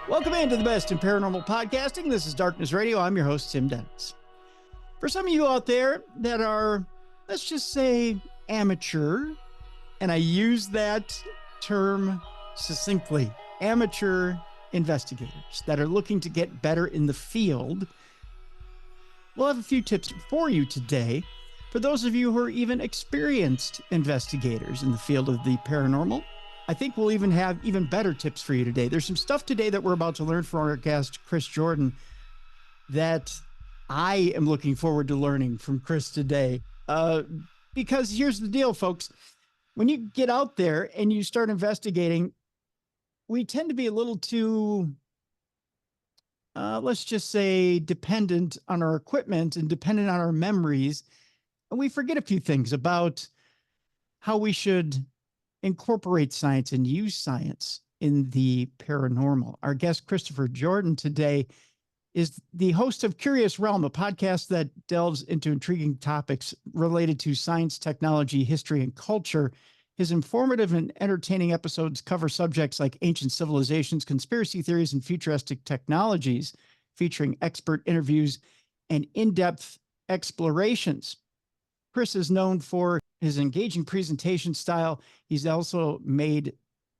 Welcome into the best in paranormal podcasting. This is Darkness Radio. I'm your host, Tim Dennis. For some of you out there that are, let's just say, amateur, and I use that term succinctly, amateur investigators that are looking to get better in the field, we'll have a few tips for you today. For those of you who are even experienced investigators in the field of the paranormal, I think we'll even have even better tips for you today. There's some stuff today that we're about to learn from our guest, Chris Jordan, that I am looking forward to learning from Chris today. Because here's the deal, folks. When you get out there and you start investigating, we tend to be a little too, let's just say, dependent on our equipment and dependent on our memories. And we forget a few things about how we should incorporate science and use science in the paranormal. Our guest, Christopher Jordan, today is the host of curiousrealm, a podcast that delves into intriguing topics related to science, technology, history, and culture. His informative and entertaining episodes cover subjects like ancient civilizations, conspiracy theories, and futuristic technologies, featuring expert interviews and in-depth explorations. Chris is known for his engaging presentation style. He's also made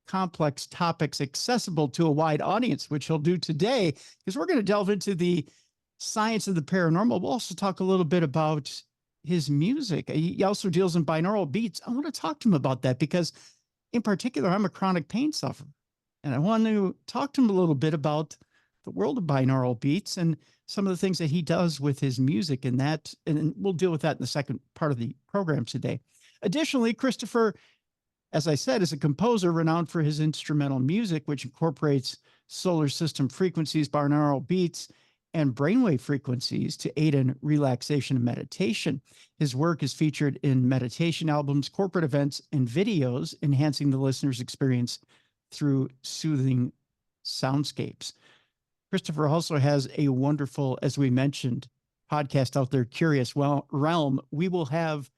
complex topics accessible to a wide audience, which he'll do today, because we're going to delve into the science of the paranormal. We'll also talk a little bit about his music. He also deals in binaural beats. I want to talk to him about that because, in particular, I'm a chronic pain sufferer, and I want to talk to him a little bit about the world of binaural beats and some of the things that he does with his music and that, and we'll deal with that in the second part of the program today. Additionally, Christopher, as I said, is a composer renowned for his instrumental music, which incorporates solar system frequencies, binaural beats, and brainwave frequencies to aid in relaxation and meditation. His work is featured in meditation albums, corporate events, and videos, enhancing the listener's experience through soothing soundscapes. Christopher also has a wonderful, as we mentioned, podcast out there, Curious Realm. We will have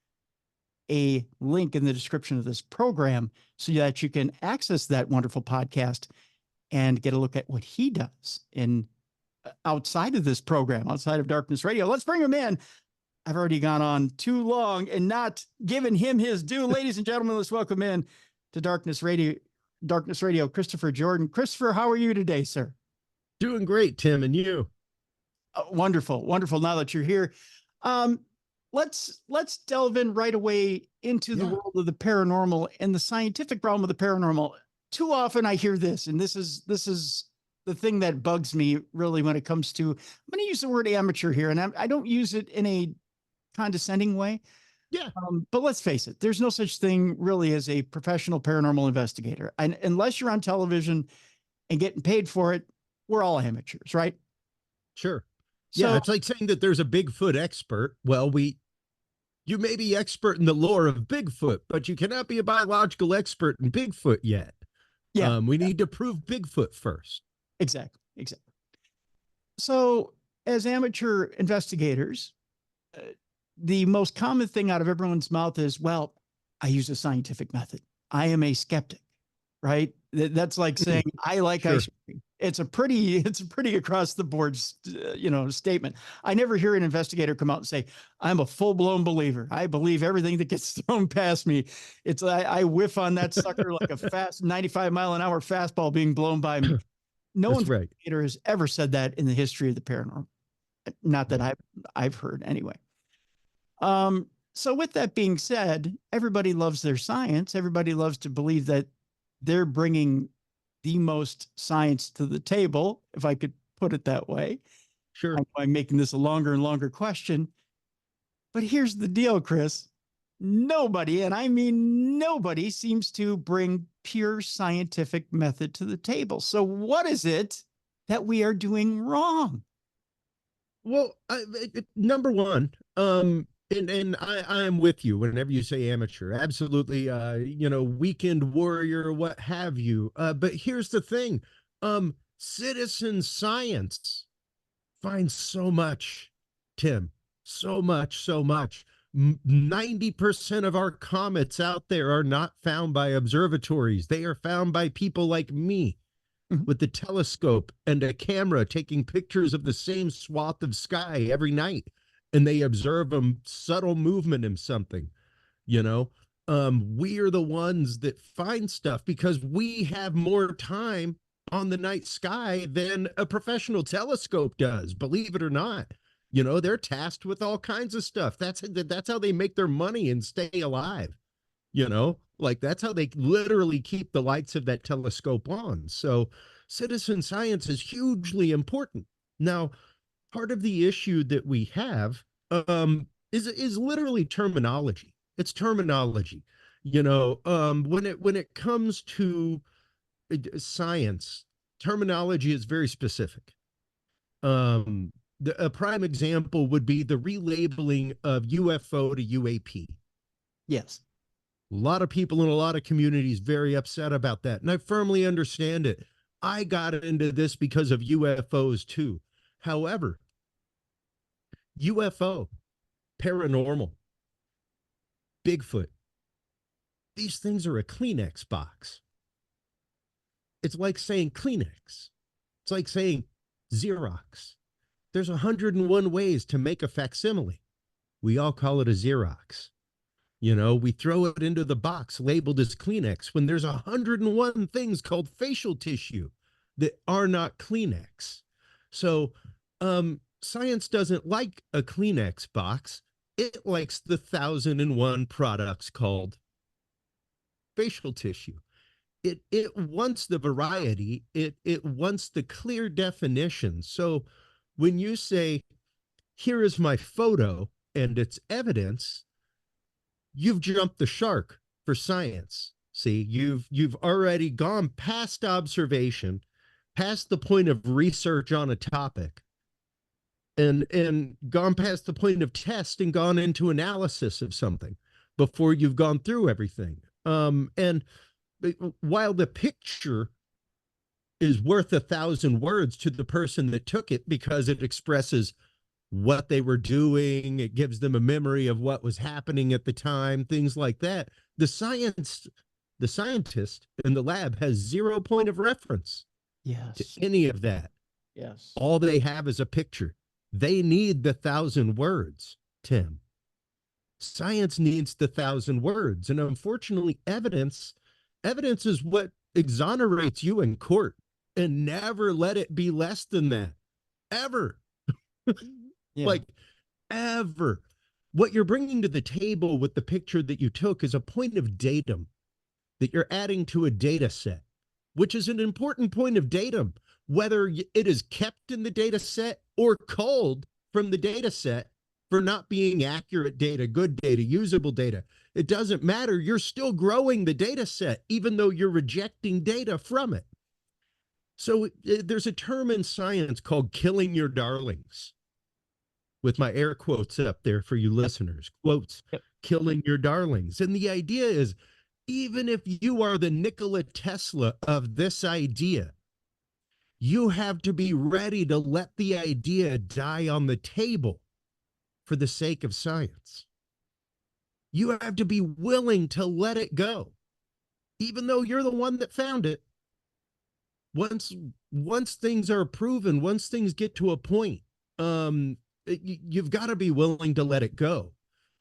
a link in the description of this program so that you can access that wonderful podcast and get a look at what he does in outside of this program, outside of Darkness Radio. Let's bring him in. I've already gone on too long and not given him his due. Ladies and gentlemen, let's welcome in to Darkness Radio, Christopher Jordan. Christopher, how are you today, sir? Doing great, Tim, and you? Wonderful, wonderful. Now that you're here, let's delve in right away into the world of the paranormal and the scientific realm of the paranormal. Too often I hear this, and this is the thing that bugs me really when it comes to, I'm going to use the word amateur here, and I don't use it in a condescending way. Yeah. But let's face it, there's no such thing really as a professional paranormal investigator. And unless you're on television and getting paid for it, we're all amateurs, right? Sure. So, yeah, it's like saying that there's a Bigfoot expert. Well, you may be expert in the lore of Bigfoot, but you cannot be a biological expert in Bigfoot yet. Yeah. We need to prove Bigfoot first. Exactly. So as amateur investigators, the most common thing out of everyone's mouth is, well, I use a scientific method. I am a skeptic, right? That's like saying I like Sure. ice cream. It's a pretty across the board, statement. I never hear an investigator come out and say, I'm a full blown believer. I believe everything that gets thrown past me. It's I whiff on that sucker like a fast 95-mile-an-hour fastball being blown by me. No investigator has ever said that in the history of the paranormal. Not that I've heard anyway. So with that being said, everybody loves their science. Everybody loves to believe that they're bringing the most science to the table, if I could put it that way. Sure. I'm making this a longer and longer question. But here's the deal, Chris. Nobody, and I mean nobody, seems to bring pure scientific method to the table. So what is it that we are doing wrong? Well, number one, and I am with you whenever you say amateur. Absolutely, weekend warrior, what have you. But here's the thing. Citizen science finds so much, Tim, so much. 90% of our comets out there are not found by observatories. They are found by people like me. Mhm. with the telescope and a camera taking pictures of the same swath of sky every night, and they observe a subtle movement in something, you know. We are the ones that find stuff because we have more time on the night sky than a professional telescope does, believe it or not. You know, they're tasked with all kinds of stuff. That's how they make their money and stay alive. You know, like that's how they literally keep the lights of that telescope on. So citizen science is hugely important. Now, part of the issue that we have is literally terminology. It's terminology. You know, when it comes to science, terminology is very specific. A prime example would be the relabeling of UFO to UAP. Yes. A lot of people in a lot of communities very upset about that, and I firmly understand it. I got into this because of UFOs too. However, UFO, paranormal, Bigfoot, these things are a Kleenex box. It's like saying Kleenex. It's like saying Xerox. There's 101 ways to make a facsimile. We all call it a Xerox. You know, we throw it into the box labeled as Kleenex when there's 101 things called facial tissue that are not Kleenex. So science doesn't like a Kleenex box. It likes the 1,001 products called facial tissue. It wants the variety. It wants the clear definition. So when you say, here is my photo and its evidence, you've jumped the shark for science. See, you've already gone past observation, past the point of research on a topic, and gone past the point of test and gone into analysis of something before you've gone through everything. And while the picture is worth 1,000 words to the person that took it because it expresses what they were doing, it gives them a memory of what was happening at the time, things like that. The scientist in the lab has 0 point of reference to Yes. any of that. Yes. All they have is a picture. They need the 1,000 words, Tim. Science needs the 1,000 words. And unfortunately, evidence is what exonerates you in court, and never let it be less than that. Ever. Yeah. Like, ever. What you're bringing to the table with the picture that you took is a point of datum that you're adding to a data set, which is an important point of datum, whether it is kept in the data set or culled from the data set for not being accurate data, good data, usable data. It doesn't matter. You're still growing the data set, even though you're rejecting data from it. So there's a term in science called killing your darlings, with my air quotes up there for you listeners, quotes, Yep. killing your darlings. And the idea is, even if you are the Nikola Tesla of this idea, you have to be ready to let the idea die on the table for the sake of science. You have to be willing to let it go, even though you're the one that found it. Once things are proven, once things get to a point, you've got to be willing to let it go,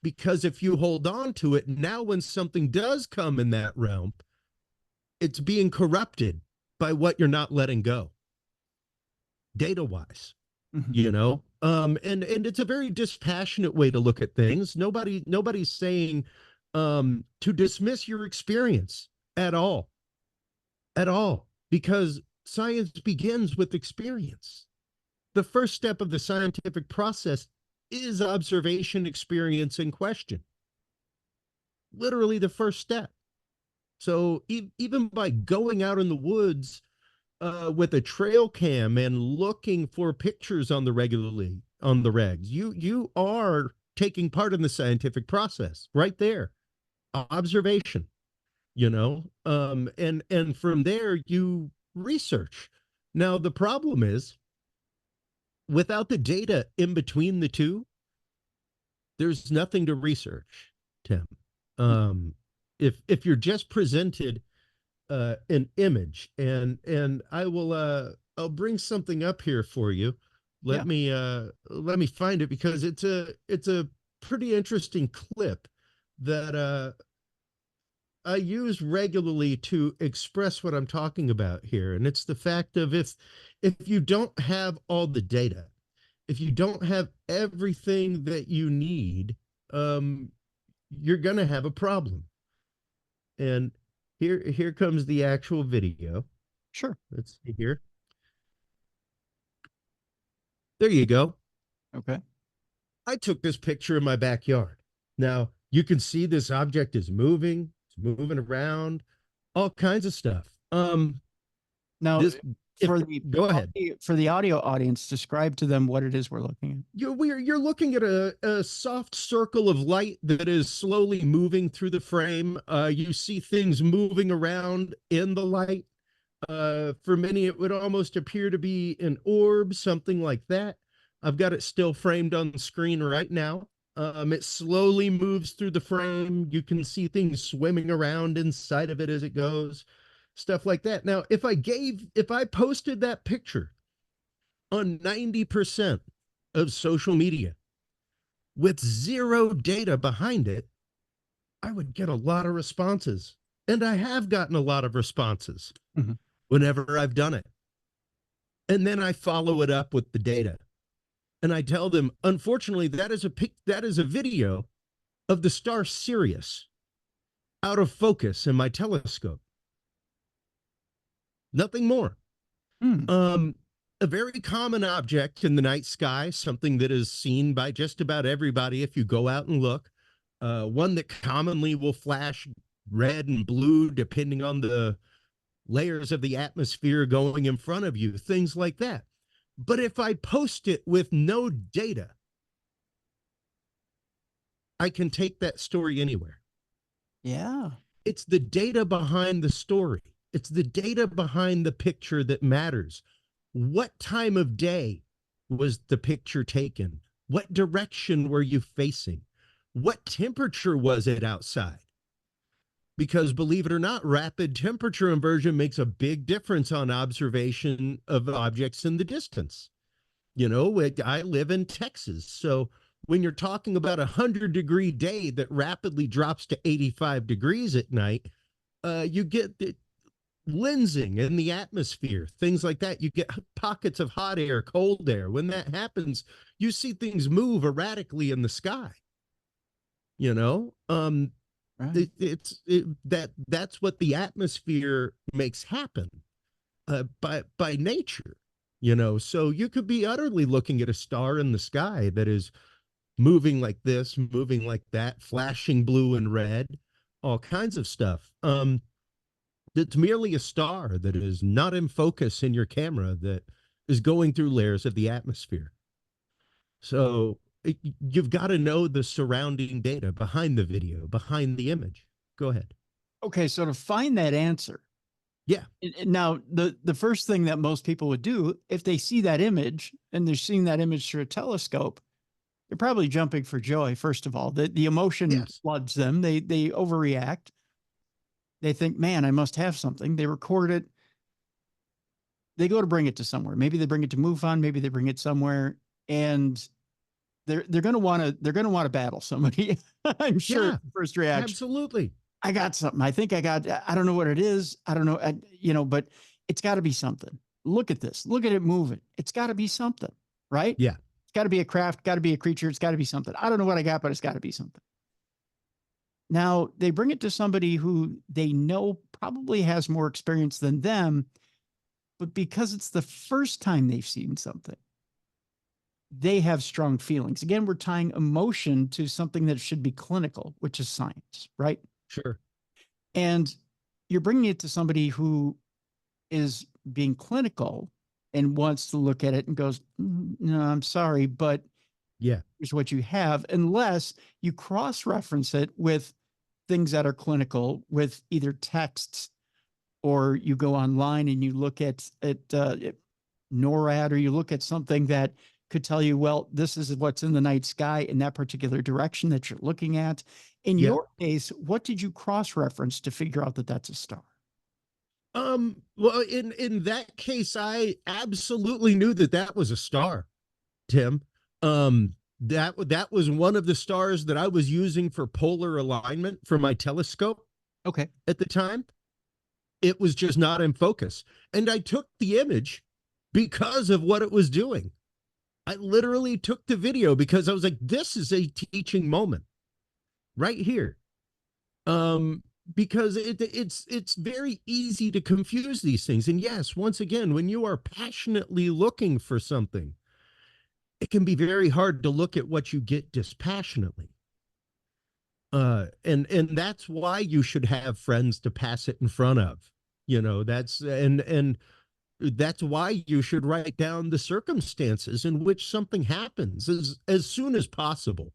because if you hold on to it, now when something does come in that realm, it's being corrupted by what you're not letting go, data wise. Mhm. You know, and it's a very dispassionate way to look at things. Nobody's saying to dismiss your experience at all, because science begins with experience. The first step of the scientific process is observation, experience, and question. Literally the first step. So even by going out in the woods with a trail cam and looking for pictures on the regs, you are taking part in the scientific process right there. Observation, you know, and from there you research. Now the problem is, without the data in between the two, there's nothing to research, Tim. If you're just presented an image, and I'll bring something up here for you. Yeah. Let me find it, because it's a pretty interesting clip that I use regularly to express what I'm talking about here. And it's the fact of, if you don't have all the data, if you don't have everything that you need, you're gonna have a problem. And here comes the actual video. Sure. Let's see here. There you go. Okay. I took this picture in my backyard. Now you can see this object is moving, it's moving around, all kinds of stuff. Now, This, if for the go ahead. for the audio audience, describe to them what it is we're looking at. You're looking at a soft circle of light that is slowly moving through the frame. You see things moving around in the light. For many, it would almost appear to be an orb, something like that. I've got it still framed on the screen right now. It slowly moves through the frame. You can see things swimming around inside of it as it goes, stuff like that. Now, if I posted that picture on 90% of social media with zero data behind it, I would get a lot of responses. And I have gotten a lot of responses whenever I've done it. And then I follow it up with the data. And I tell them, unfortunately, that is a video of the star Sirius out of focus in my telescope. Nothing more. A very common object in the night sky, something that is seen by just about everybody if you go out and look. One that commonly will flash red and blue depending on the layers of the atmosphere going in front of you, things like that. But if I post it with no data, I can take that story anywhere. Yeah. It's the data behind the story. It's the data behind the picture that matters. What time of day was the picture taken? What direction were you facing? What temperature was it outside? Because believe it or not, rapid temperature inversion makes a big difference on observation of objects in the distance. I live in Texas, so when you're talking about 100-degree day that rapidly drops to 85 degrees at night, you get the lensing in the atmosphere, things like that. You get pockets of hot air, cold air. When that happens, you see things move erratically in the sky. Right. That's what the atmosphere makes happen by nature. So you could be utterly looking at a star in the sky that is moving like this, moving like that, flashing blue and red, all kinds of stuff. It's merely a star that is not in focus in your camera, that is going through layers of the atmosphere. So you've got to know the surrounding data behind the video, behind the image. Go ahead. Okay, so to find that answer, yeah. Now, the first thing that most people would do, if they see that image and they're seeing that image through a telescope, they're probably jumping for joy. First of all, the emotion floods them. They overreact. They think, man, I must have something. They record it. They go to bring it to somewhere. Maybe they bring it to MUFON. Maybe they bring it somewhere, and they're going to want to battle somebody. I'm sure. Yeah, first reaction. Absolutely. I got something. I don't know what it is. I don't know. But it's got to be something. Look at this. Look at it moving. It's got to be something, right? Yeah. It's got to be a craft, got to be a creature. It's got to be something. I don't know what I got, but it's got to be something. Now they bring it to somebody who they know probably has more experience than them, but because it's the first time they've seen something, they have strong feelings. Again, we're tying emotion to something that should be clinical, which is science, right? Sure. And you're bringing it to somebody who is being clinical and wants to look at it and goes, no, I'm sorry, but here's what you have, unless you cross-reference it with things that are clinical, with either texts, or you go online and you look at NORAD, or you look at something that could tell you, well, this is what's in the night sky in that particular direction that you're looking at. In your case, what did you cross-reference to figure out that that's a star? Well, in that case, I absolutely knew that that was a star, Tim. That was one of the stars that I was using for polar alignment for my telescope Okay. at the time. It was just not in focus. And I took the image because of what it was doing. I literally took the video because I was like, this is a teaching moment right here. Because it's very easy to confuse these things. And yes, once again, when you are passionately looking for something, it can be very hard to look at what you get dispassionately. And that's why you should have friends to pass it in front of. And that's why you should write down the circumstances in which something happens as soon as possible.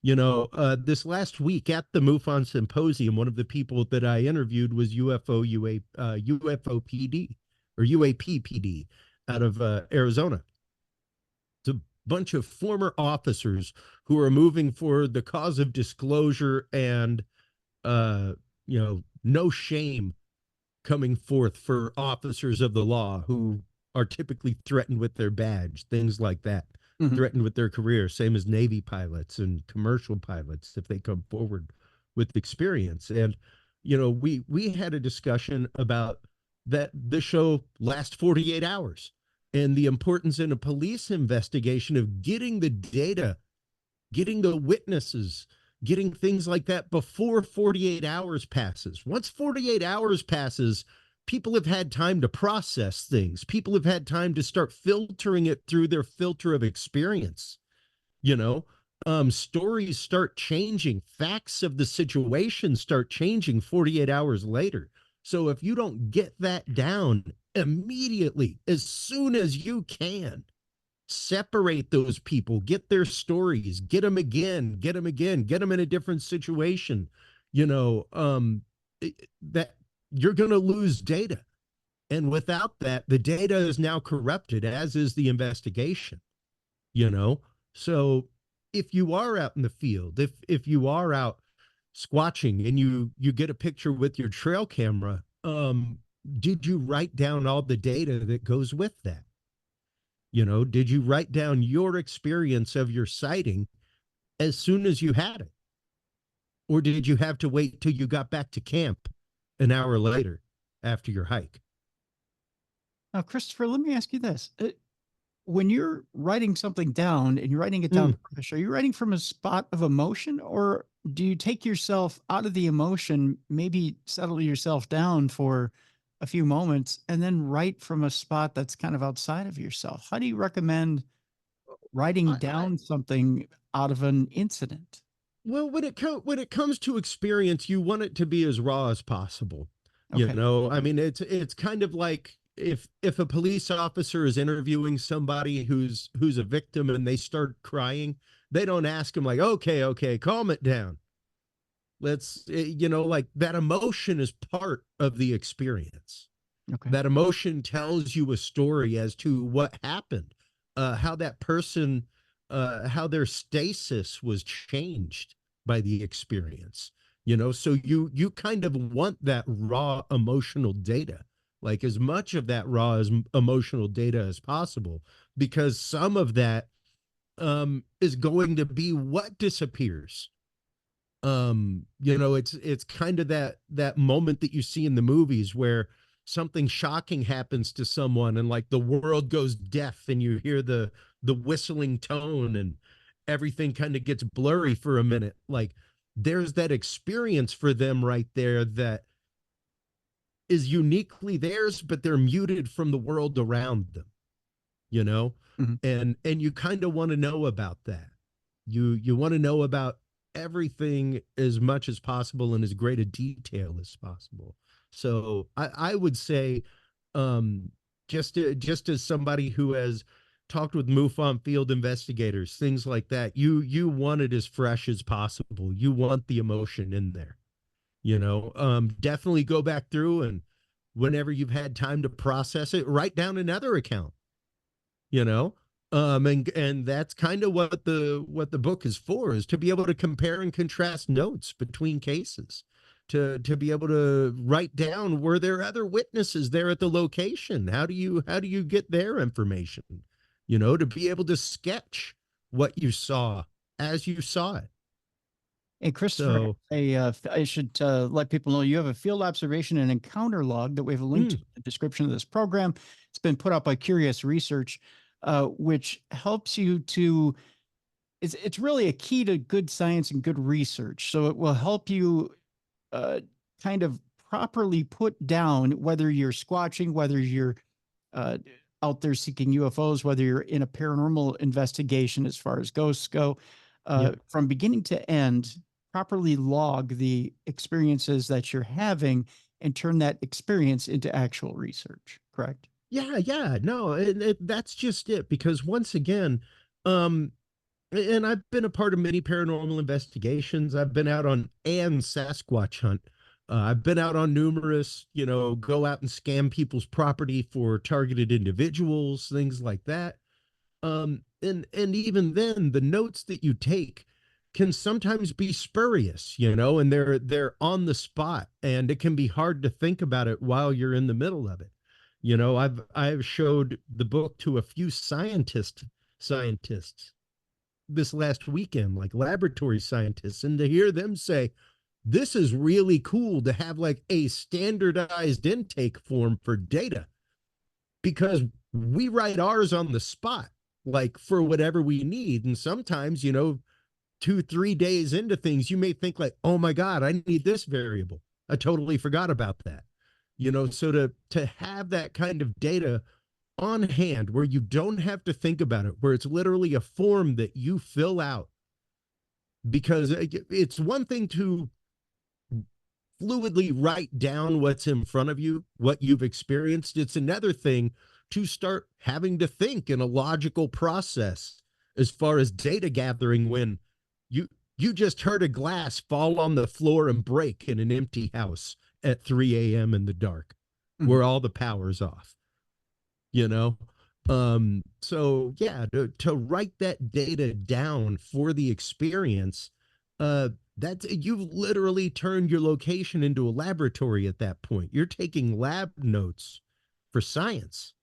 This last week at the MUFON Symposium, one of the people that I interviewed was UFO PD or UAP PD out of Arizona. It's a bunch of former officers who are moving for the cause of disclosure and, no shame coming forth for officers of the law who are typically threatened with their badge, things like that. Threatened with their career, same as Navy pilots and commercial pilots if they come forward with experience. And we had a discussion about that the show Last 48 Hours and the importance in a police investigation of getting the data, getting the witnesses, getting things like that before 48 hours passes. Once 48 hours passes, people have had time to process things. People have had time to start filtering it through their filter of experience. Stories start changing. Facts of the situation start changing 48 hours later. So if you don't get that down immediately, as soon as you can, separate those people, get their stories, get them again, get them in a different situation, that you're going to lose data. And without that, the data is now corrupted, as is the investigation, So if you are out in the field, if you are out squatching and you get a picture with your trail camera, did you write down all the data that goes with that? Did you write down your experience of your sighting as soon as you had it? Or did you have to wait till you got back to camp an hour later after your hike? Now, Christopher, let me ask you this. When you're writing something down and you're writing it down, are you writing from a spot of emotion, or do you take yourself out of the emotion, maybe settle yourself down for a few moments and then write from a spot that's kind of outside of yourself? How do you recommend writing down something out of an incident? Well, when it comes to experience, you want it to be as raw as possible. Okay. I mean, it's kind of like if a police officer is interviewing somebody who's a victim and they start crying, they don't ask them like, okay, calm it down. Let's, like that emotion is part of the experience. Okay. That emotion tells you a story as to what happened, how that person, how their stasis was changed by the experience, so you kind of want that raw emotional data, like as much of that raw as emotional data as possible, because some of that is going to be what disappears. It's kind of that moment that you see in the movies where something shocking happens to someone and like the world goes deaf and you hear the whistling tone and everything kind of gets blurry for a minute. Like there's that experience for them right there that is uniquely theirs, but they're muted from the world around them, and you kind of want to know about that. You want to know about everything as much as possible in as great a detail as possible. So I would say, just as somebody who has talked with MUFON field investigators, things like that, you want it as fresh as possible. You want the emotion in there, definitely go back through and whenever you've had time to process it, write down another account, and that's kind of what the book is for, is to be able to compare and contrast notes between cases. to be able to write down, were there other witnesses there at the location? How do you get their information? To be able to sketch what you saw as you saw it. And Christopher, So, I should let people know you have a field observation and encounter log that we have a link to in the description of this program. It's been put out by Curious Research, which helps you to. It's really a key to good science and good research. So it will help you kind of properly put down whether you're squatching, whether you're out there seeking UFOs, whether you're in a paranormal investigation as far as ghosts go, from beginning to end, properly log the experiences that you're having and turn that experience into actual research. Correct? Yeah, no, that's just it. Because once again, and I've been a part of many paranormal investigations. I've been out on and Sasquatch hunt. I've been out on numerous, go out and scam people's property for targeted individuals, things like that. And even then, the notes that you take can sometimes be spurious, and they're on the spot, and it can be hard to think about it while you're in the middle of it. I've showed the book to a few scientists this last weekend, like laboratory scientists, and to hear them say, this is really cool to have like a standardized intake form for data, because we write ours on the spot, like for whatever we need. And sometimes, 2-3 days into things, you may think like, oh my God, I need this variable. I totally forgot about that. So to have that kind of data on hand where you don't have to think about it, where it's literally a form that you fill out, because it's one thing to fluidly write down what's in front of you, what you've experienced. It's another thing to start having to think in a logical process as far as data gathering, when you just heard a glass fall on the floor and break in an empty house at 3 a.m. in the dark, where all the power's off. So yeah, to write that data down for the experience, that's, you've literally turned your location into a laboratory at that point. You're taking lab notes for science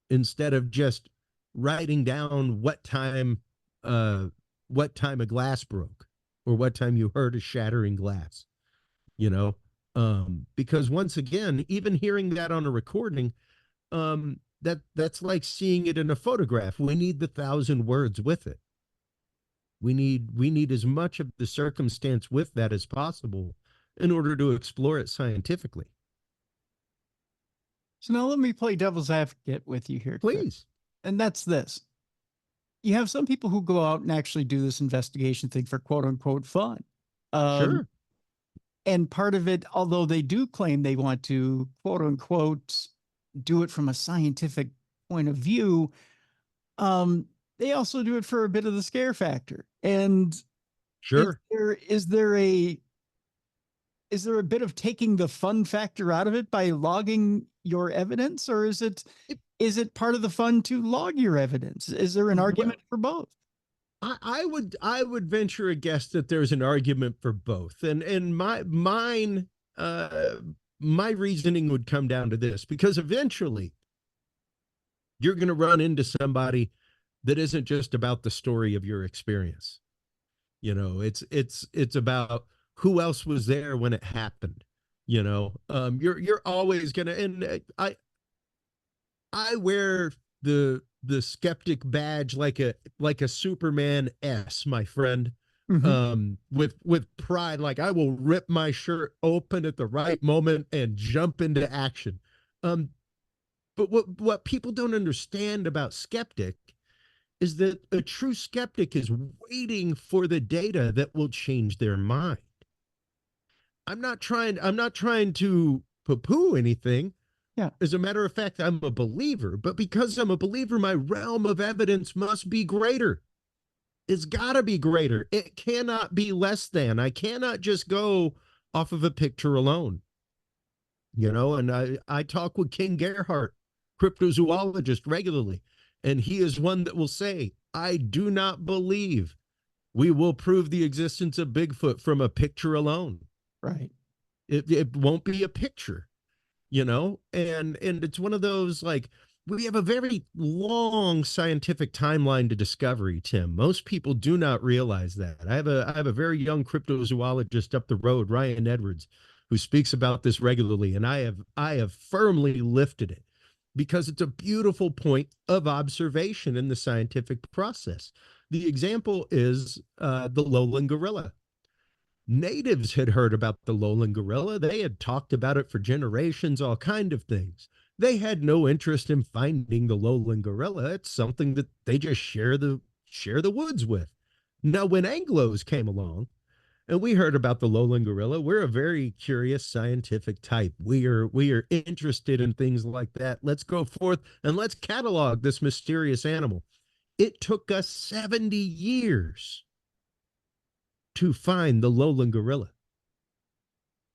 instead of just writing down what time a glass broke or what time you heard a shattering glass, because once again, even hearing that on a recording, that's like seeing it in a photograph. We need the 1,000 words with it. We need as much of the circumstance with that as possible in order to explore it scientifically. So now let me play devil's advocate with you here, Chris. Please. And that's this. You have some people who go out and actually do this investigation thing for quote unquote fun. Sure. And part of it, although they do claim they want to quote unquote do it from a scientific point of view, they also do it for a bit of the scare factor. And Sure. is there a bit of taking the fun factor out of it by logging your evidence, or is it part of the fun to log your evidence? Is there an argument for both? I would venture a guess that there's an argument for both. And my reasoning would come down to this, because eventually you're going to run into somebody that isn't just about the story of your experience. It's about who else was there when it happened. You're always going to, and I wear the skeptic badge like a Superman S, my friend. With pride. Like, I will rip my shirt open at the right moment and jump into action. But what people don't understand about skeptic is that a true skeptic is waiting for the data that will change their mind. I'm not trying to poo-poo anything. Yeah. As a matter of fact, I'm a believer, but because I'm a believer, my realm of evidence must be greater. It's got to be greater. It cannot be less than. I cannot just go off of a picture alone. And I talk with King Gerhardt, cryptozoologist, regularly, and he is one that will say, I do not believe we will prove the existence of Bigfoot from a picture alone. Right. It won't be a picture, and it's one of those, like, we have a very long scientific timeline to discovery, Tim. Most people do not realize that. I have a very young cryptozoologist up the road, Ryan Edwards, who speaks about this regularly, and I have firmly lifted it because it's a beautiful point of observation in the scientific process. The example is the lowland gorilla. Natives had heard about the lowland gorilla. They had talked about it for generations, all kind of things. They had no interest in finding the lowland gorilla. It's something that they just share the woods with. Now, when Anglos came along and we heard about the lowland gorilla, we're a very curious scientific type. We are interested in things like that. Let's go forth and let's catalog this mysterious animal. It took us 70 years to find the lowland gorilla.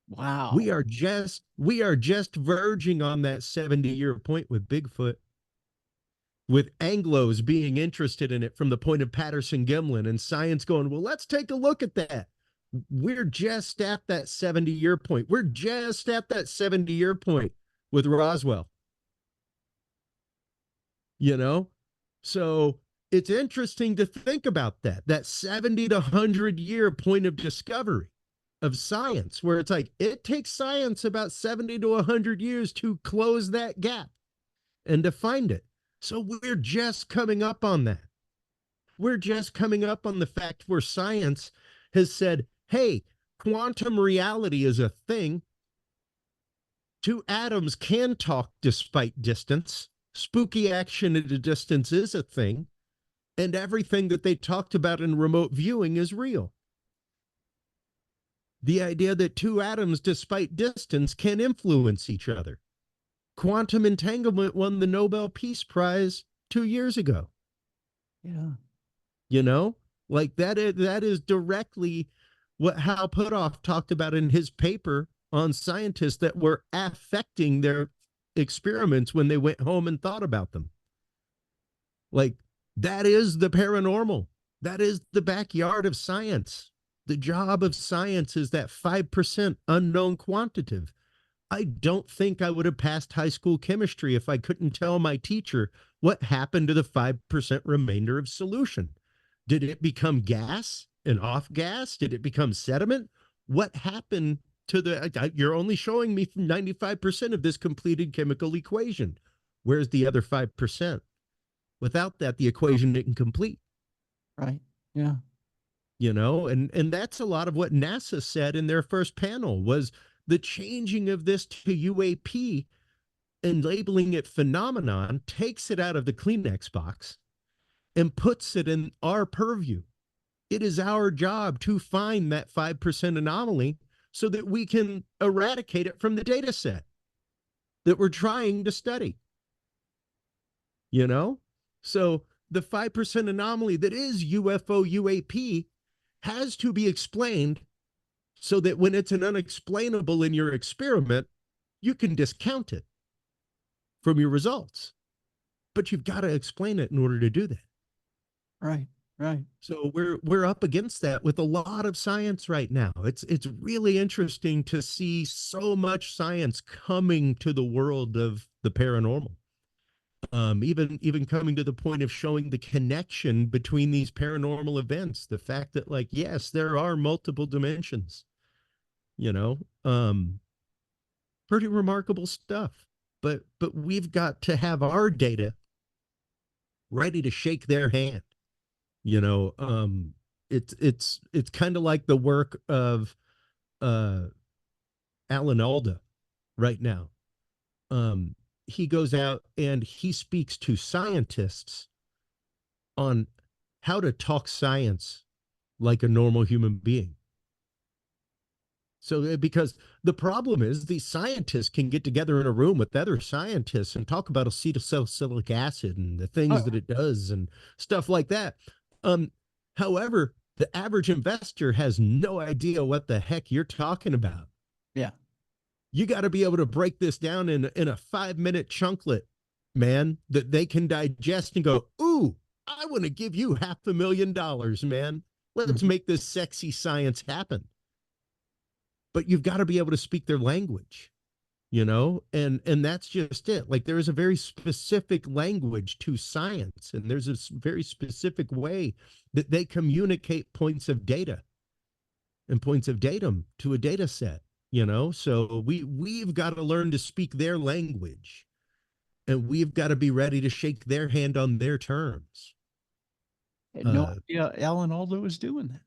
Wow. We are just verging on that 70-year point with Bigfoot, with Anglos being interested in it from the point of Patterson-Gimlin, and science going, well, let's take a look at that. We're just at that 70-year point. We're just at that 70-year point with Roswell. So it's interesting to think about that 70 to 100-year point of discovery of science, where it's like, it takes science about 70 to 100 years to close that gap and to find it. So we're just coming up on that. We're just coming up on the fact where science has said, hey, quantum reality is a thing. Two atoms can talk despite distance. Spooky action at a distance is a thing. And everything that they talked about in remote viewing is real. The idea that two atoms, despite distance, can influence each other. Quantum entanglement won the Nobel Peace Prize 2 years ago. Yeah. Like that is directly what Hal Puthoff talked about in his paper on scientists that were affecting their experiments when they went home and thought about them. Like, that is the paranormal. That is the backyard of science. The job of science is that 5% unknown quantitative. I don't think I would have passed high school chemistry if I couldn't tell my teacher what happened to the 5% remainder of solution. Did it become gas and off gas? Did it become sediment? What happened to you're only showing me 95% of this completed chemical equation. Where's the other 5%? Without that, the equation isn't complete. Right. Yeah. And that's a lot of what NASA said in their first panel, was the changing of this to UAP and labeling it phenomenon takes it out of the Kleenex box and puts it in our purview. It is our job to find that 5% anomaly so that we can eradicate it from the data set that we're trying to study. So the 5% anomaly that is UFO UAP has to be explained so that when it's an unexplainable in your experiment, you can discount it from your results. But you've got to explain it in order to do that. Right. Right. So we're up against that with a lot of science right now. It's really interesting to see so much science coming to the world of the paranormal. Even coming to the point of showing the connection between these paranormal events, the fact that, like, yes, there are multiple dimensions, pretty remarkable stuff, but we've got to have our data ready to shake their hand. It's kind of like the work of Alan Alda right now. He goes out and he speaks to scientists on how to talk science like a normal human being. So, because the problem is these scientists can get together in a room with other scientists and talk about acetylsalicylic acid and the things that it does and stuff like that. However, the average investor has no idea what the heck you're talking about. Yeah. You got to be able to break this down in a 5-minute chunklet, man, that they can digest and go, ooh, I want to give you $500,000, man. Let's make this sexy science happen. but you've got to be able to speak their language, and that's just it. Like, there is a very specific language to science, and there's a very specific way that they communicate points of data and points of datum to a data set, so we've got to learn to speak their language, and we've got to be ready to shake their hand on their terms. No idea Alan Alda was doing that.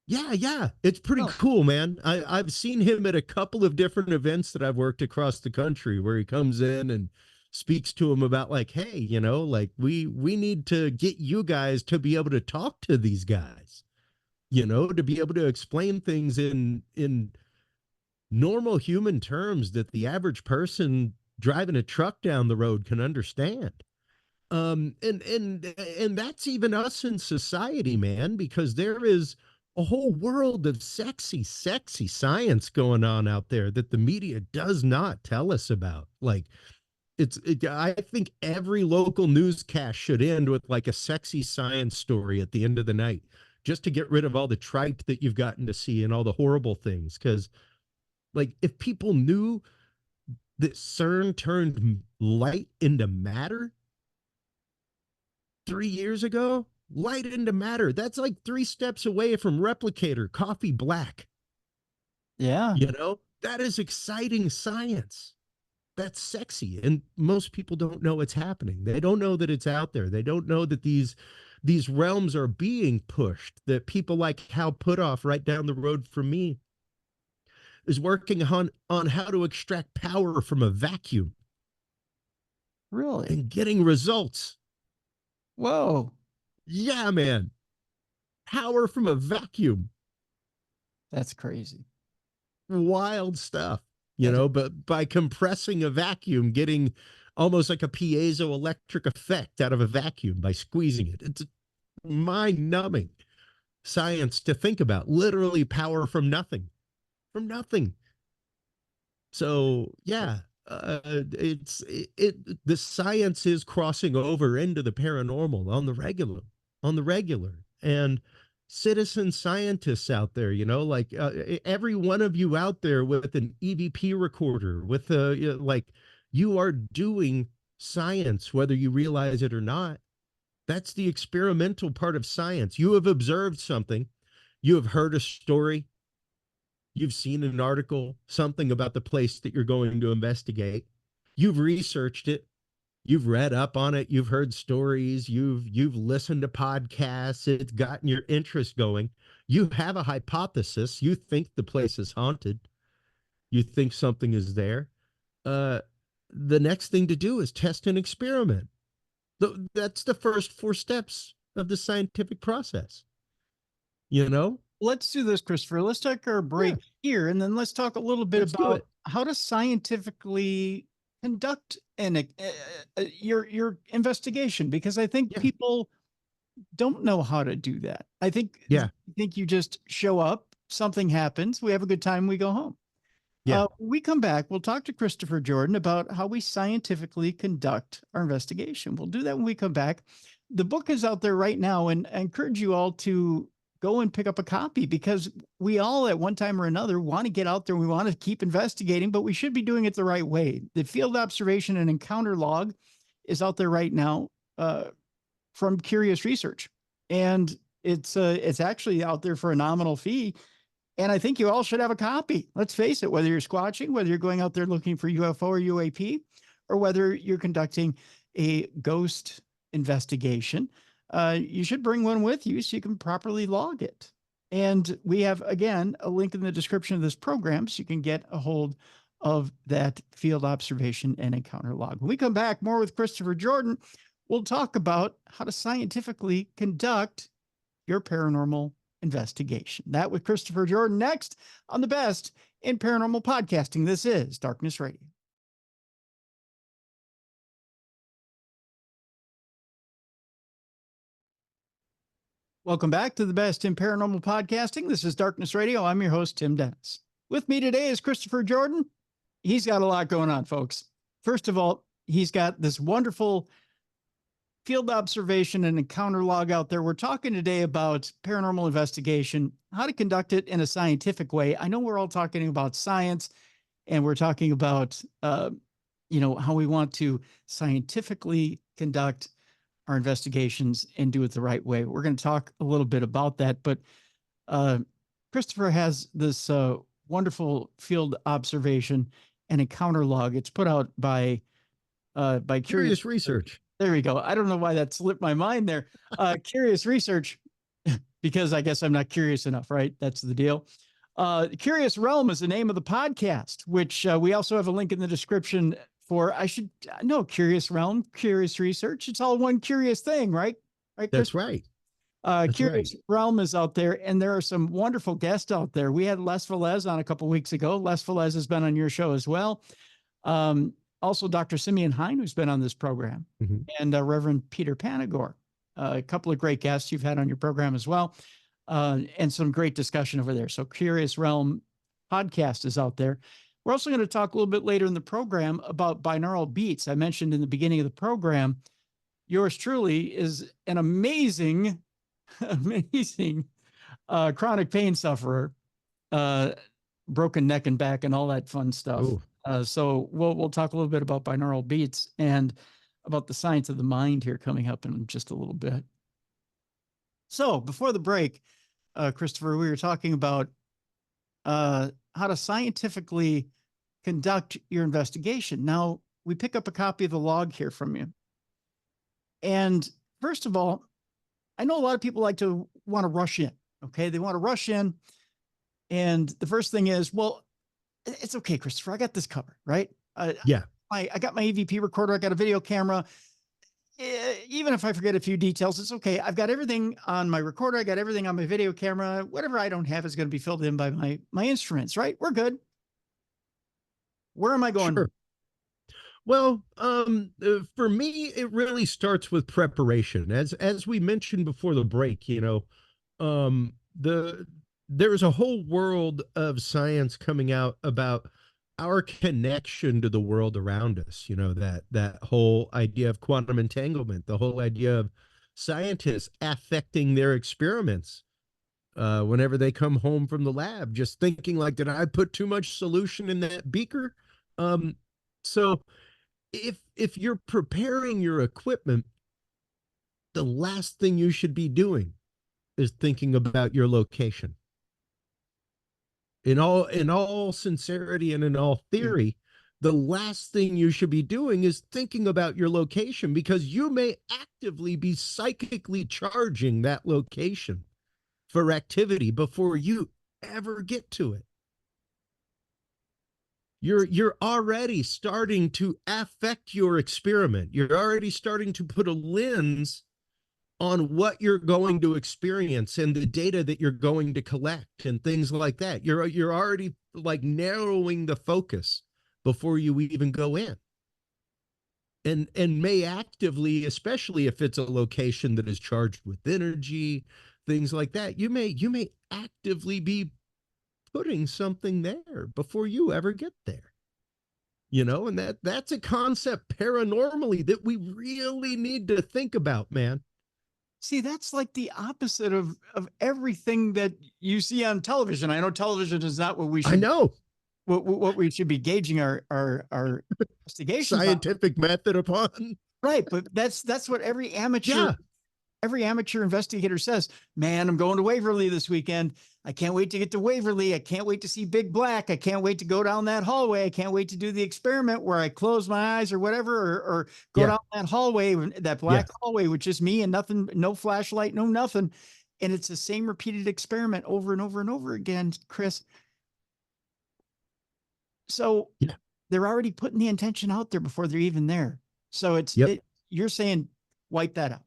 Yeah, it's pretty cool, man. I've seen him at a couple of different events that I've worked across the country, where he comes in and speaks to them about, like, hey, like, we need to get you guys to be able to talk to these guys, to be able to explain things in normal human terms that the average person driving a truck down the road can understand. And that's even us in society, man, because there is a whole world of sexy science going on out there that the media does not tell us about. Like, I think every local newscast should end with, like, a sexy science story at the end of the night, just to get rid of all the tripe that you've gotten to see and all the horrible things. Because, like, if people knew that CERN turned light into matter 3 years ago, light into matter, that's like 3 steps away from replicator coffee black. Yeah. That is exciting science. That's sexy. And most people don't know it's happening. They don't know that it's out there. They don't know that these realms are being pushed, that people like Hal Putoff right down the road from me is working on how to extract power from a vacuum. Really? And getting results. Whoa. Yeah, man. Power from a vacuum. That's crazy. Wild stuff, but by compressing a vacuum, getting almost like a piezoelectric effect out of a vacuum by squeezing it. It's mind-numbing science to think about. Literally power from nothing. So, yeah, the science is crossing over into the paranormal on the regular. And citizen scientists out there, like, every one of you out there with an EVP recorder, with like, you are doing science, whether you realize it or not. That's the experimental part of science. You have observed something, you have heard a story, you've seen an article, something about the place that you're going to investigate. You've researched it. You've read up on it. You've heard stories. You've listened to podcasts. It's gotten your interest going. You have a hypothesis. You think the place is haunted. You think something is there. The next thing to do is test and experiment. That's the first 4 steps of the scientific process. Let's do this, Christopher. Let's take our break here, and then let's talk a little bit about how to scientifically conduct your investigation, because I think people don't know how to do that. I think you just show up, something happens, we have a good time, we go home. We come back, we'll talk to Christopher Jordan about how we scientifically conduct our investigation. We'll do that when we come back. The book is out there right now, and I encourage you all to go and pick up a copy, because we all at one time or another want to get out there. We want to keep investigating, but we should be doing it the right way. The field observation and encounter log is out there right now from Curious Research. And it's actually out there for a nominal fee. And I think you all should have a copy. Let's face it, whether you're squatching, whether you're going out there looking for UFO or UAP, or whether you're conducting a ghost investigation, you should bring one with you so you can properly log it. And we have, again, a link in the description of this program so you can get a hold of that field observation and encounter log. When we come back, more with Christopher Jordan, we'll talk about how to scientifically conduct your paranormal investigation. That with Christopher Jordan next on the best in paranormal podcasting. This is Darkness Radio. Welcome back to the best in paranormal podcasting. This is Darkness Radio. I'm your host, Tim Dennis. With me today is Christopher Jordan. He's got a lot going on, folks. First of all, he's got this wonderful field observation and encounter log out there. We're talking today about paranormal investigation, how to conduct it in a scientific way. I know we're all talking about science, and we're talking about, how we want to scientifically conduct our investigations and do it the right way. We're going to talk a little bit about that, but Christopher has this wonderful field observation and encounter log. It's put out by Curious Research. There we go. I don't know why that slipped my mind there. Curious Research, because I guess I'm not curious enough, right? That's the deal. Curious Realm is the name of the podcast, which we also have a link in the description for. Curious Realm, Curious Research. It's all one curious thing, right? Right. That's Chris? right. Curious Realm is out there, and there are some wonderful guests out there. We had Les Velez on a couple of weeks ago. Les Velez has been on your show as well. Also, Dr. Simeon Hine, who's been on this program, and Reverend Peter Panagore. A couple of great guests you've had on your program as well, and some great discussion over there. So Curious Realm podcast is out there. We're also going to talk a little bit later in the program about binaural beats. I mentioned in the beginning of the program, yours truly is an amazing chronic pain sufferer, broken neck and back and all that fun stuff. So we'll talk a little bit about binaural beats and about the science of the mind here coming up in just a little bit. So before the break, Christopher, we were talking about how to scientifically conduct your investigation. Now, we pick up a copy of the log here from you. And first of all, I know a lot of people want to rush in. Okay. They want to rush in. And the first thing is, well, it's okay, Christopher, I got this covered, right? I got my EVP recorder. I got a video camera. Even if I forget a few details, it's okay. I've got everything on my recorder. I got everything on my video camera. Whatever I don't have is going to be filled in by my instruments, right? We're good. Where am I going? Sure. Well, for me, it really starts with preparation. As we mentioned before the break, there's a whole world of science coming out about our connection to the world around us. That whole idea of quantum entanglement, the whole idea of scientists affecting their experiments whenever they come home from the lab, just thinking like, did I put too much solution in that beaker? So if you're preparing your equipment, the last thing you should be doing is thinking about your location. In all sincerity and in all theory, the last thing you should be doing is thinking about your location, because you may actively be psychically charging that location for activity before you ever get to it. You're already starting to affect your experiment. You're already starting to put a lens on what you're going to experience and the data that you're going to collect and things like that. You're already like narrowing the focus before you even go in. And may actively, especially if it's a location that is charged with energy, things like that, you may actively be putting something there before you ever get there. And that's a concept paranormally that we really need to think about, man. See, that's like the opposite of everything that you see on television. I know television is not what we should. I know what we should be gauging our investigation scientific method upon. Right, but that's what every amateur investigator says. Man, I'm going to Waverly this weekend. I can't wait to get to Waverly. I can't wait to see Big Black. I can't wait to go down that hallway. I can't wait to do the experiment where I close my eyes or whatever, or go down that hallway, that black hallway with just me and nothing, no flashlight, no nothing. And it's the same repeated experiment over and over and over again, Chris. So they're already putting the intention out there before they're even there. So you're saying wipe that out.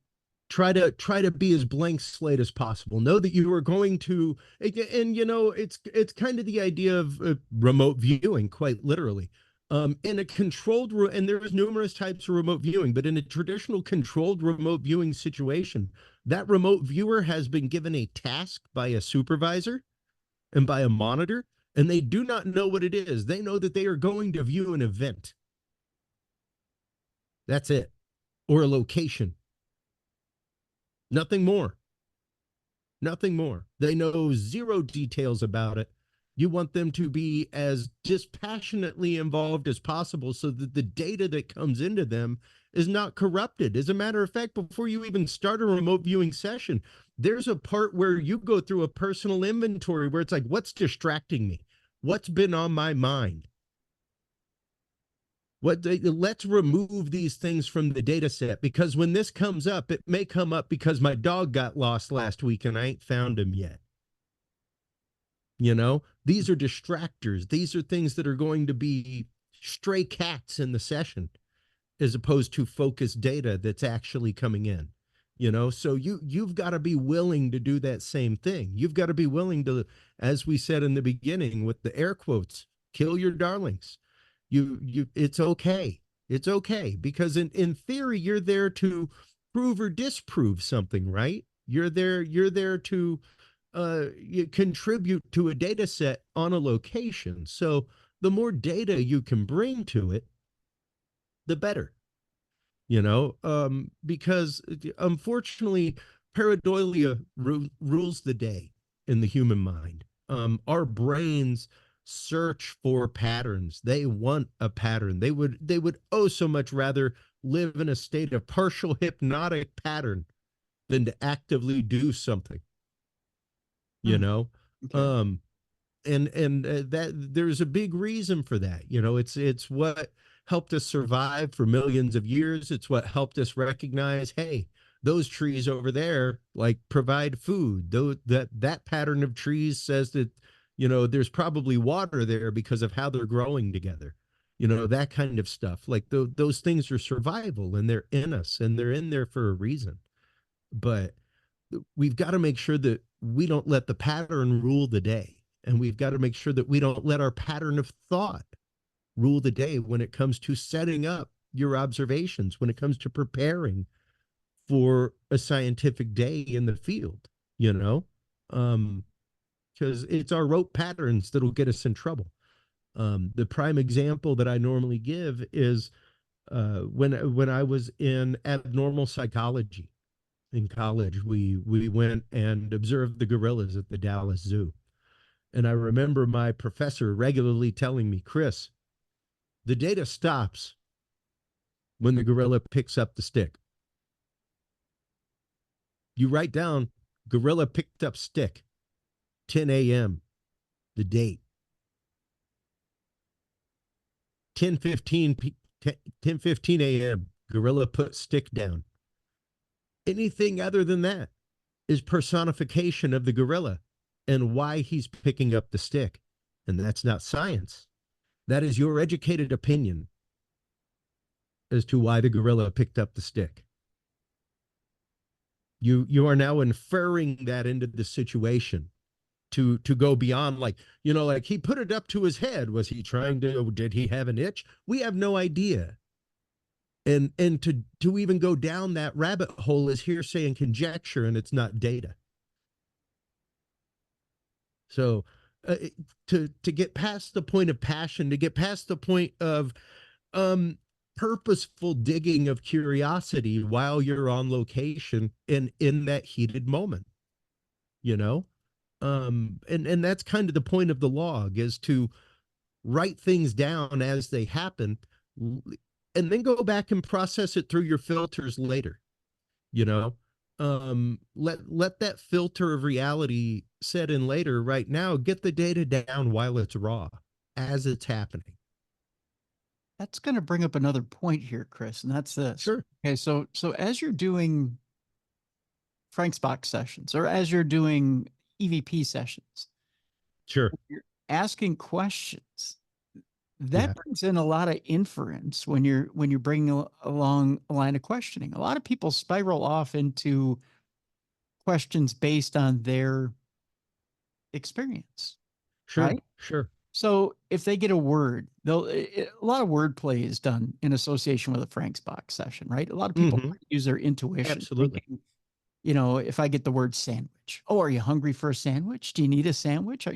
Try to be as blank slate as possible. Know that you are going to, and it's kind of the idea of remote viewing, quite literally. In a controlled room, and there's numerous types of remote viewing, but in a traditional controlled remote viewing situation, that remote viewer has been given a task by a supervisor and by a monitor, and they do not know what it is. They know that they are going to view an event. That's it. Or a location. Nothing more. Nothing more. They know zero details about it. You want them to be as dispassionately involved as possible so that the data that comes into them is not corrupted. As a matter of fact, before you even start a remote viewing session, there's a part where you go through a personal inventory where it's like, what's distracting me? What's been on my mind? Let's remove these things from the data set, because when this comes up, it may come up because my dog got lost last week and I ain't found him yet. You know, these are distractors. These are things that are going to be stray cats in the session as opposed to focused data that's actually coming in. You know, so you've got to be willing to do that same thing. You've got to be willing to, as we said in the beginning with the air quotes, kill your darlings. It's okay. It's okay, because in theory you're there to prove or disprove something, right? You're there to you contribute to a data set on a location. So the more data you can bring to it, the better. You know, because unfortunately, pareidolia rules the day in the human mind. Our brains search for patterns. They want a pattern. They would oh so much rather live in a state of partial hypnotic pattern than to actively do something. You know, Okay. That there's a big reason for that. You know, it's what helped us survive for millions of years. It's what helped us recognize, hey, those trees over there like provide food. Though that pattern of trees says that, you know, there's probably water there because of how they're growing together. You know, that kind of stuff. Like those things are survival, and they're in us, and they're in there for a reason. But we've got to make sure that we don't let the pattern rule the day. And we've got to make sure that we don't let our pattern of thought rule the day when it comes to setting up your observations, when it comes to preparing for a scientific day in the field, you know, because it's our rote patterns that'll get us in trouble. The prime example that I normally give is when I was in abnormal psychology in college, we went and observed the gorillas at the Dallas Zoo. And I remember my professor regularly telling me, Chris, the data stops when the gorilla picks up the stick. You write down gorilla picked up stick, 10 a.m., the date. 10:15 a.m., gorilla put stick down. Anything other than that is personification of the gorilla and why he's picking up the stick. And that's not science. That is your educated opinion as to why the gorilla picked up the stick. You are now inferring that into the situation to go beyond, like, you know, like he put it up to his head. Was he trying to, did he have an itch? We have no idea. And to even go down that rabbit hole is hearsay and conjecture, and it's not data. So to get past the point of passion, to get past the point of purposeful digging of curiosity while you're on location and in that heated moment, you know, and that's kind of the point of the log, is to write things down as they happen and then go back and process it through your filters later. You know, let that filter of reality set in later. Right now, get the data down while it's raw, as it's happening. That's going to bring up another point here, Chris, and that's this. Sure. Okay, so as you're doing Frank's box sessions, or as you're doing EVP sessions, Sure. you're asking questions. Yeah. That brings in a lot of inference when you're bringing along a line of questioning. A lot of people spiral off into questions based on their experience, Sure. right? Sure. So if they get a word, a lot of wordplay is done in association with a Frank's box session, right? A lot of people use their intuition, Absolutely. thinking, you know, if I get the word sandwich, oh, are you hungry for a sandwich? Do you need a sandwich?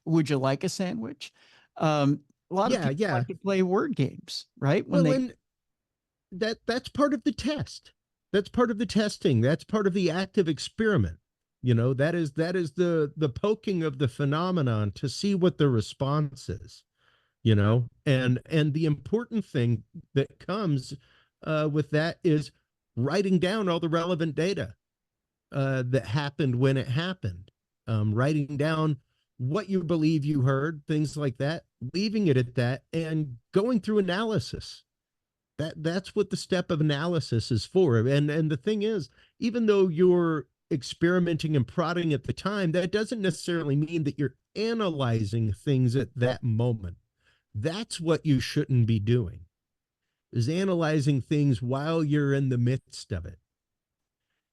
Would you like a sandwich? A lot of people like to play word games, right? When Well, they, and that's part of the test. That's part of the testing. That's part of the active experiment. That is the poking of the phenomenon to see what the response is. And the important thing that comes with that is writing down all the relevant data that happened when it happened, writing down what you believe you heard, things like that, leaving it at that, and going through analysis. That's what the step of analysis is for. And the thing is, even though you're experimenting and prodding at the time, that doesn't necessarily mean that you're analyzing things at that moment. That's what you shouldn't be doing, is analyzing things while you're in the midst of it.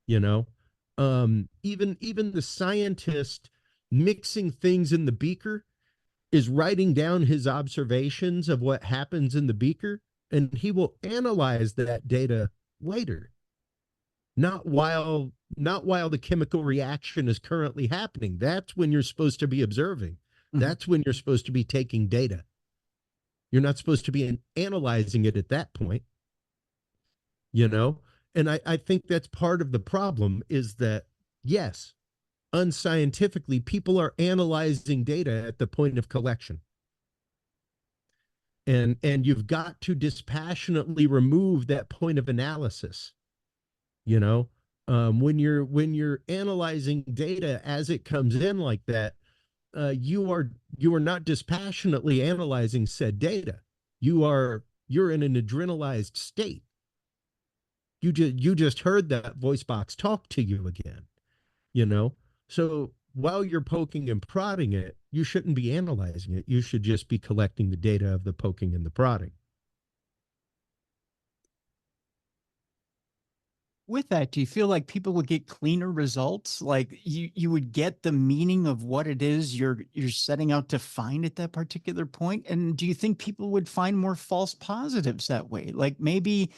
Even the scientist mixing things in the beaker is writing down his observations of what happens in the beaker, and he will analyze that data later, not while the chemical reaction is currently happening. That's when you're supposed to be observing. That's when you're supposed to be taking data. You're not supposed to be analyzing it at that point. And I think that's part of the problem, is that, yes, unscientifically, people are analyzing data at the point of collection. And you've got to dispassionately remove that point of analysis. When you're analyzing data as it comes in like that, you are not dispassionately analyzing said data. You're in an adrenalized state. You just heard that voice box talk to you again. So while you're poking and prodding it, you shouldn't be analyzing it. You should just be collecting the data of the poking and the prodding. With that, do you feel like people would get cleaner results? Like you would get the meaning of what it is you're setting out to find at that particular point? And do you think people would find more false positives that way? Like maybe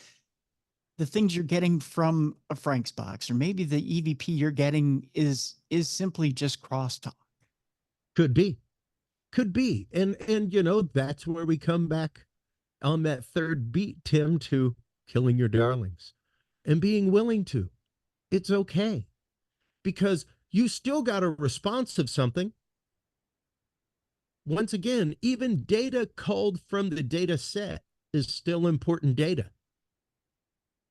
the things you're getting from a Frank's box, or maybe the EVP you're getting is simply just crosstalk. Could be. And that's where we come back on that third beat, Tim, to killing your darlings and being willing to. It's okay, because you still got a response of something. Once again, even data culled from the data set is still important data.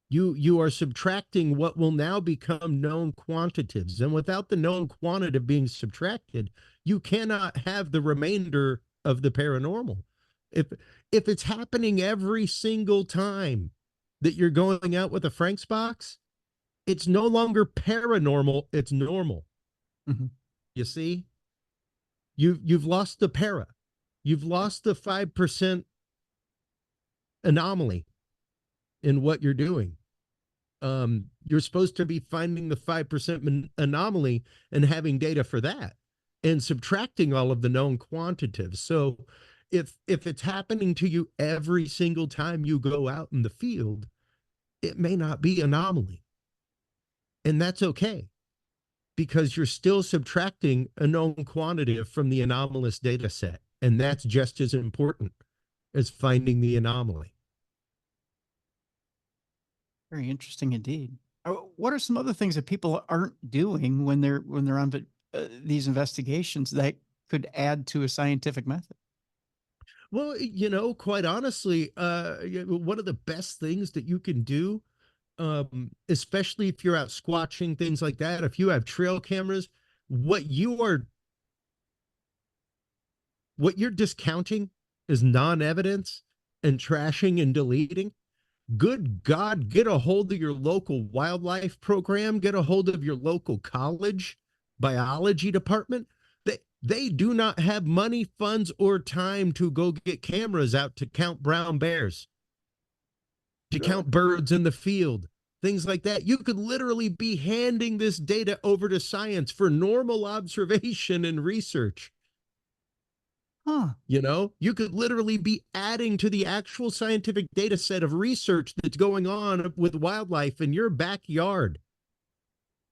You are subtracting what will now become known quantitatives. And without the known quantitative being subtracted, you cannot have the remainder of the paranormal. If it's happening every single time that you're going out with a Frank's box, it's no longer paranormal, it's normal. You see? You've lost the para. You've lost the 5% anomaly in what you're doing. You're supposed to be finding the 5% anomaly and having data for that, and subtracting all of the known quantitatives. So if it's happening to you every single time you go out in the field, it may not be anomaly. And that's okay, because you're still subtracting a known quantitative from the anomalous data set. And that's just as important as finding the anomaly. Very interesting indeed. What are some other things that people aren't doing when they're on these investigations that could add to a scientific method? Well, quite honestly, one of the best things that you can do, especially if you're out squatching, things like that, if you have trail cameras, what you're discounting is non-evidence and trashing and deleting. Good God, get a hold of your local wildlife program, get a hold of your local college biology department. They do not have money, funds, or time to go get cameras out to count brown bears, to count birds in the field, things like that. You could literally be handing this data over to science for normal observation and research. You could literally be adding to the actual scientific data set of research that's going on with wildlife in your backyard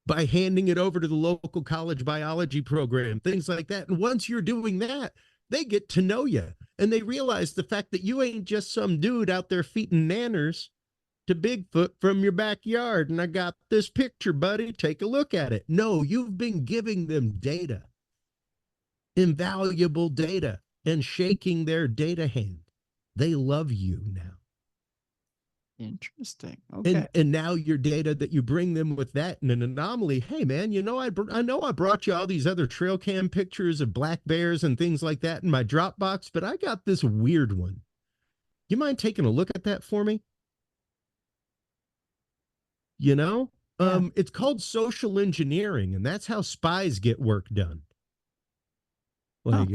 by handing it over to the local college biology program, things like that. And once you're doing that, they get to know you, and they realize the fact that you ain't just some dude out there feeding nanners. to Bigfoot from your backyard, and I got this picture, buddy. Take a look at it. No, you've been giving them data, invaluable data, and shaking their data hand. They love you now. Interesting. Okay. And now your data that you bring them with that and an anomaly. Hey man, I know I brought you all these other trail cam pictures of black bears and things like that in my Dropbox, but I got this weird one. You mind taking a look at that for me? Yeah. It's called social engineering, and that's how spies get work done. Like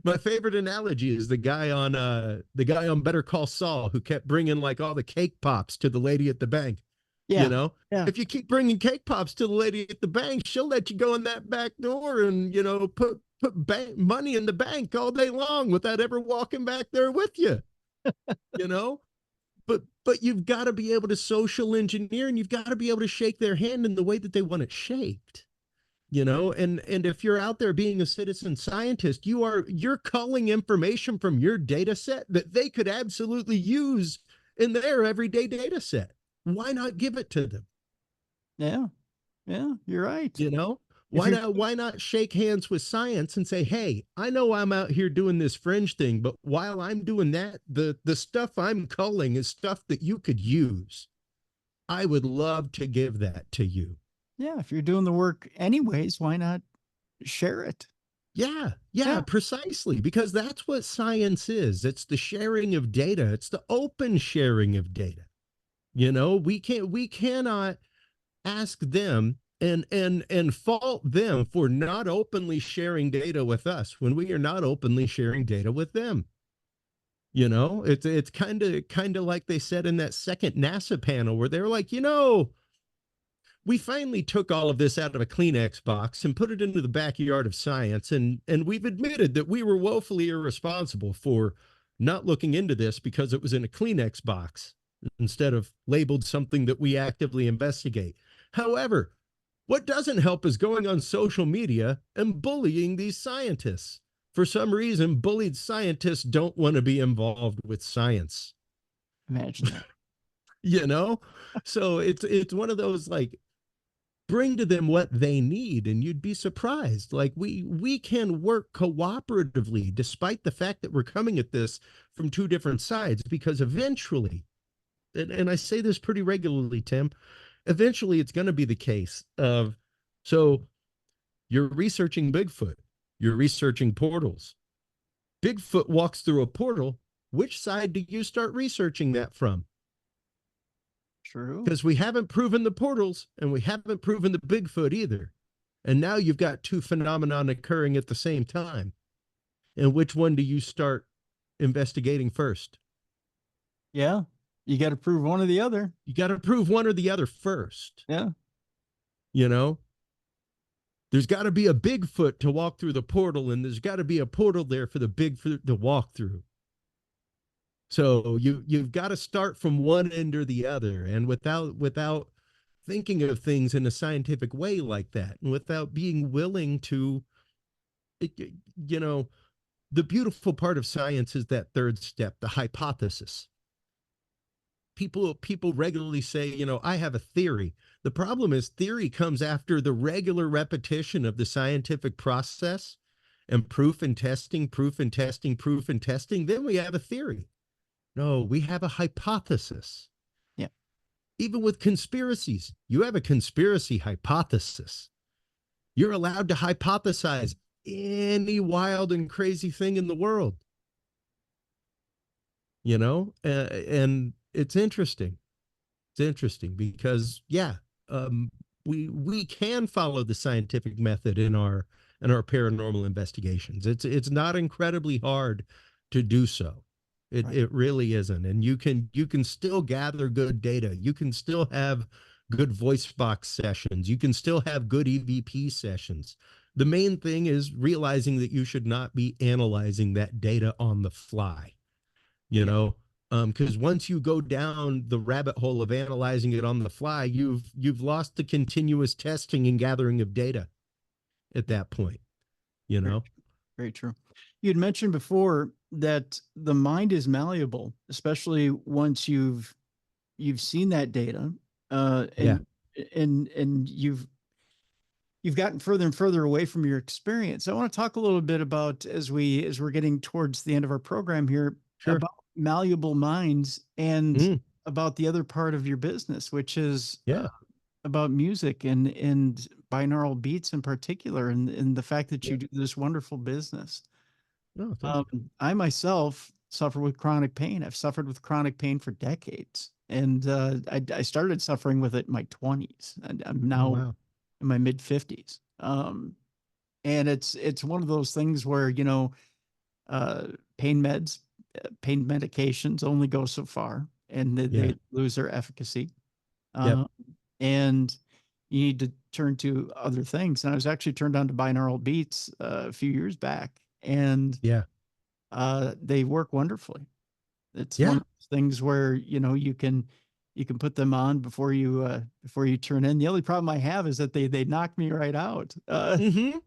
my favorite analogy is the guy on Better Call Saul who kept bringing like all the cake pops to the lady at the bank. Yeah. If you keep bringing cake pops to the lady at the bank, she'll let you go in that back door and put money in the bank all day long without ever walking back there with you. But you've got to be able to social engineer, and you've got to be able to shake their hand in the way that they want it shaked. And if you're out there being a citizen scientist, you're culling information from your data set that they could absolutely use in their everyday data set. Why not give it to them? Yeah, you're right. Why not shake hands with science and say, hey, I know I'm out here doing this fringe thing, but while I'm doing that, the stuff I'm culling is stuff that you could use. I would love to give that to you. Yeah, if you're doing the work anyways, why not share it? Yeah, precisely, because that's what science is. It's the sharing of data. It's the open sharing of data. We cannot ask them and fault them for not openly sharing data with us when we are not openly sharing data with them. It's kind of like they said in that second NASA panel where they were like, we finally took all of this out of a Kleenex box and put it into the backyard of science. And we've admitted that we were woefully irresponsible for not looking into this because it was in a Kleenex box instead of labeled something that we actively investigate. However, what doesn't help is going on social media and bullying these scientists. For some reason, bullied scientists don't want to be involved with science. Imagine that. So it's one of those, like, bring to them what they need and you'd be surprised. Like we can work cooperatively despite the fact that we're coming at this from two different sides, because eventually, and I say this pretty regularly, Tim, eventually it's going to be the case of, so you're researching Bigfoot, you're researching portals. Bigfoot walks through a portal. Which side do you start researching that from? True. Because we haven't proven the portals and we haven't proven the Bigfoot either. And now you've got two phenomenon occurring at the same time. And which one do you start investigating first? Yeah. You got to prove one or the other. You got to prove one or the other first. Yeah. There's got to be a Bigfoot to walk through the portal, and there's got to be a portal there for the Bigfoot to walk through. So you've got to start from one end or the other, and without thinking of things in a scientific way like that, and without being willing to, the beautiful part of science is that third step, the hypothesis. People regularly say, I have a theory. The problem is theory comes after the regular repetition of the scientific process and proof and testing, proof and testing, proof and testing. Then we have a theory. No, we have a hypothesis. Yeah. Even with conspiracies, you have a conspiracy hypothesis. You're allowed to hypothesize any wild and crazy thing in the world. And it's interesting. It's interesting because, we can follow the scientific method in our paranormal investigations. It's not incredibly hard to do so. It really isn't. And you can still gather good data. You can still have good voice box sessions. You can still have good EVP sessions. The main thing is realizing that you should not be analyzing that data on the fly, because once you go down the rabbit hole of analyzing it on the fly, you've lost the continuous testing and gathering of data at that point, Very true. You had mentioned before that the mind is malleable, especially once you've seen that data, Yeah, and you've gotten further and further away from your experience. I want to talk a little bit about, as we're getting towards the end of our program here, sure. about malleable minds and Mm, about the other part of your business, which is yeah. about music and binaural beats in particular, and the fact that Yeah. you do this wonderful business. Oh, thank you. I myself suffer with chronic pain. I've suffered with chronic pain for decades, and I started suffering with it in my 20s, and I'm Oh, now wow. in my mid 50s. And it's one of those things where, uh, pain meds, pain medications only go so far, and Yeah. they lose their efficacy. Yep. Uh, and you need to turn to other things. And I was actually turned on to binaural beats a few years back, and Yeah. they work wonderfully. It's one Yeah. of those things where, you can put them on before you turn in. The only problem I have is that they knock me right out. Hmm.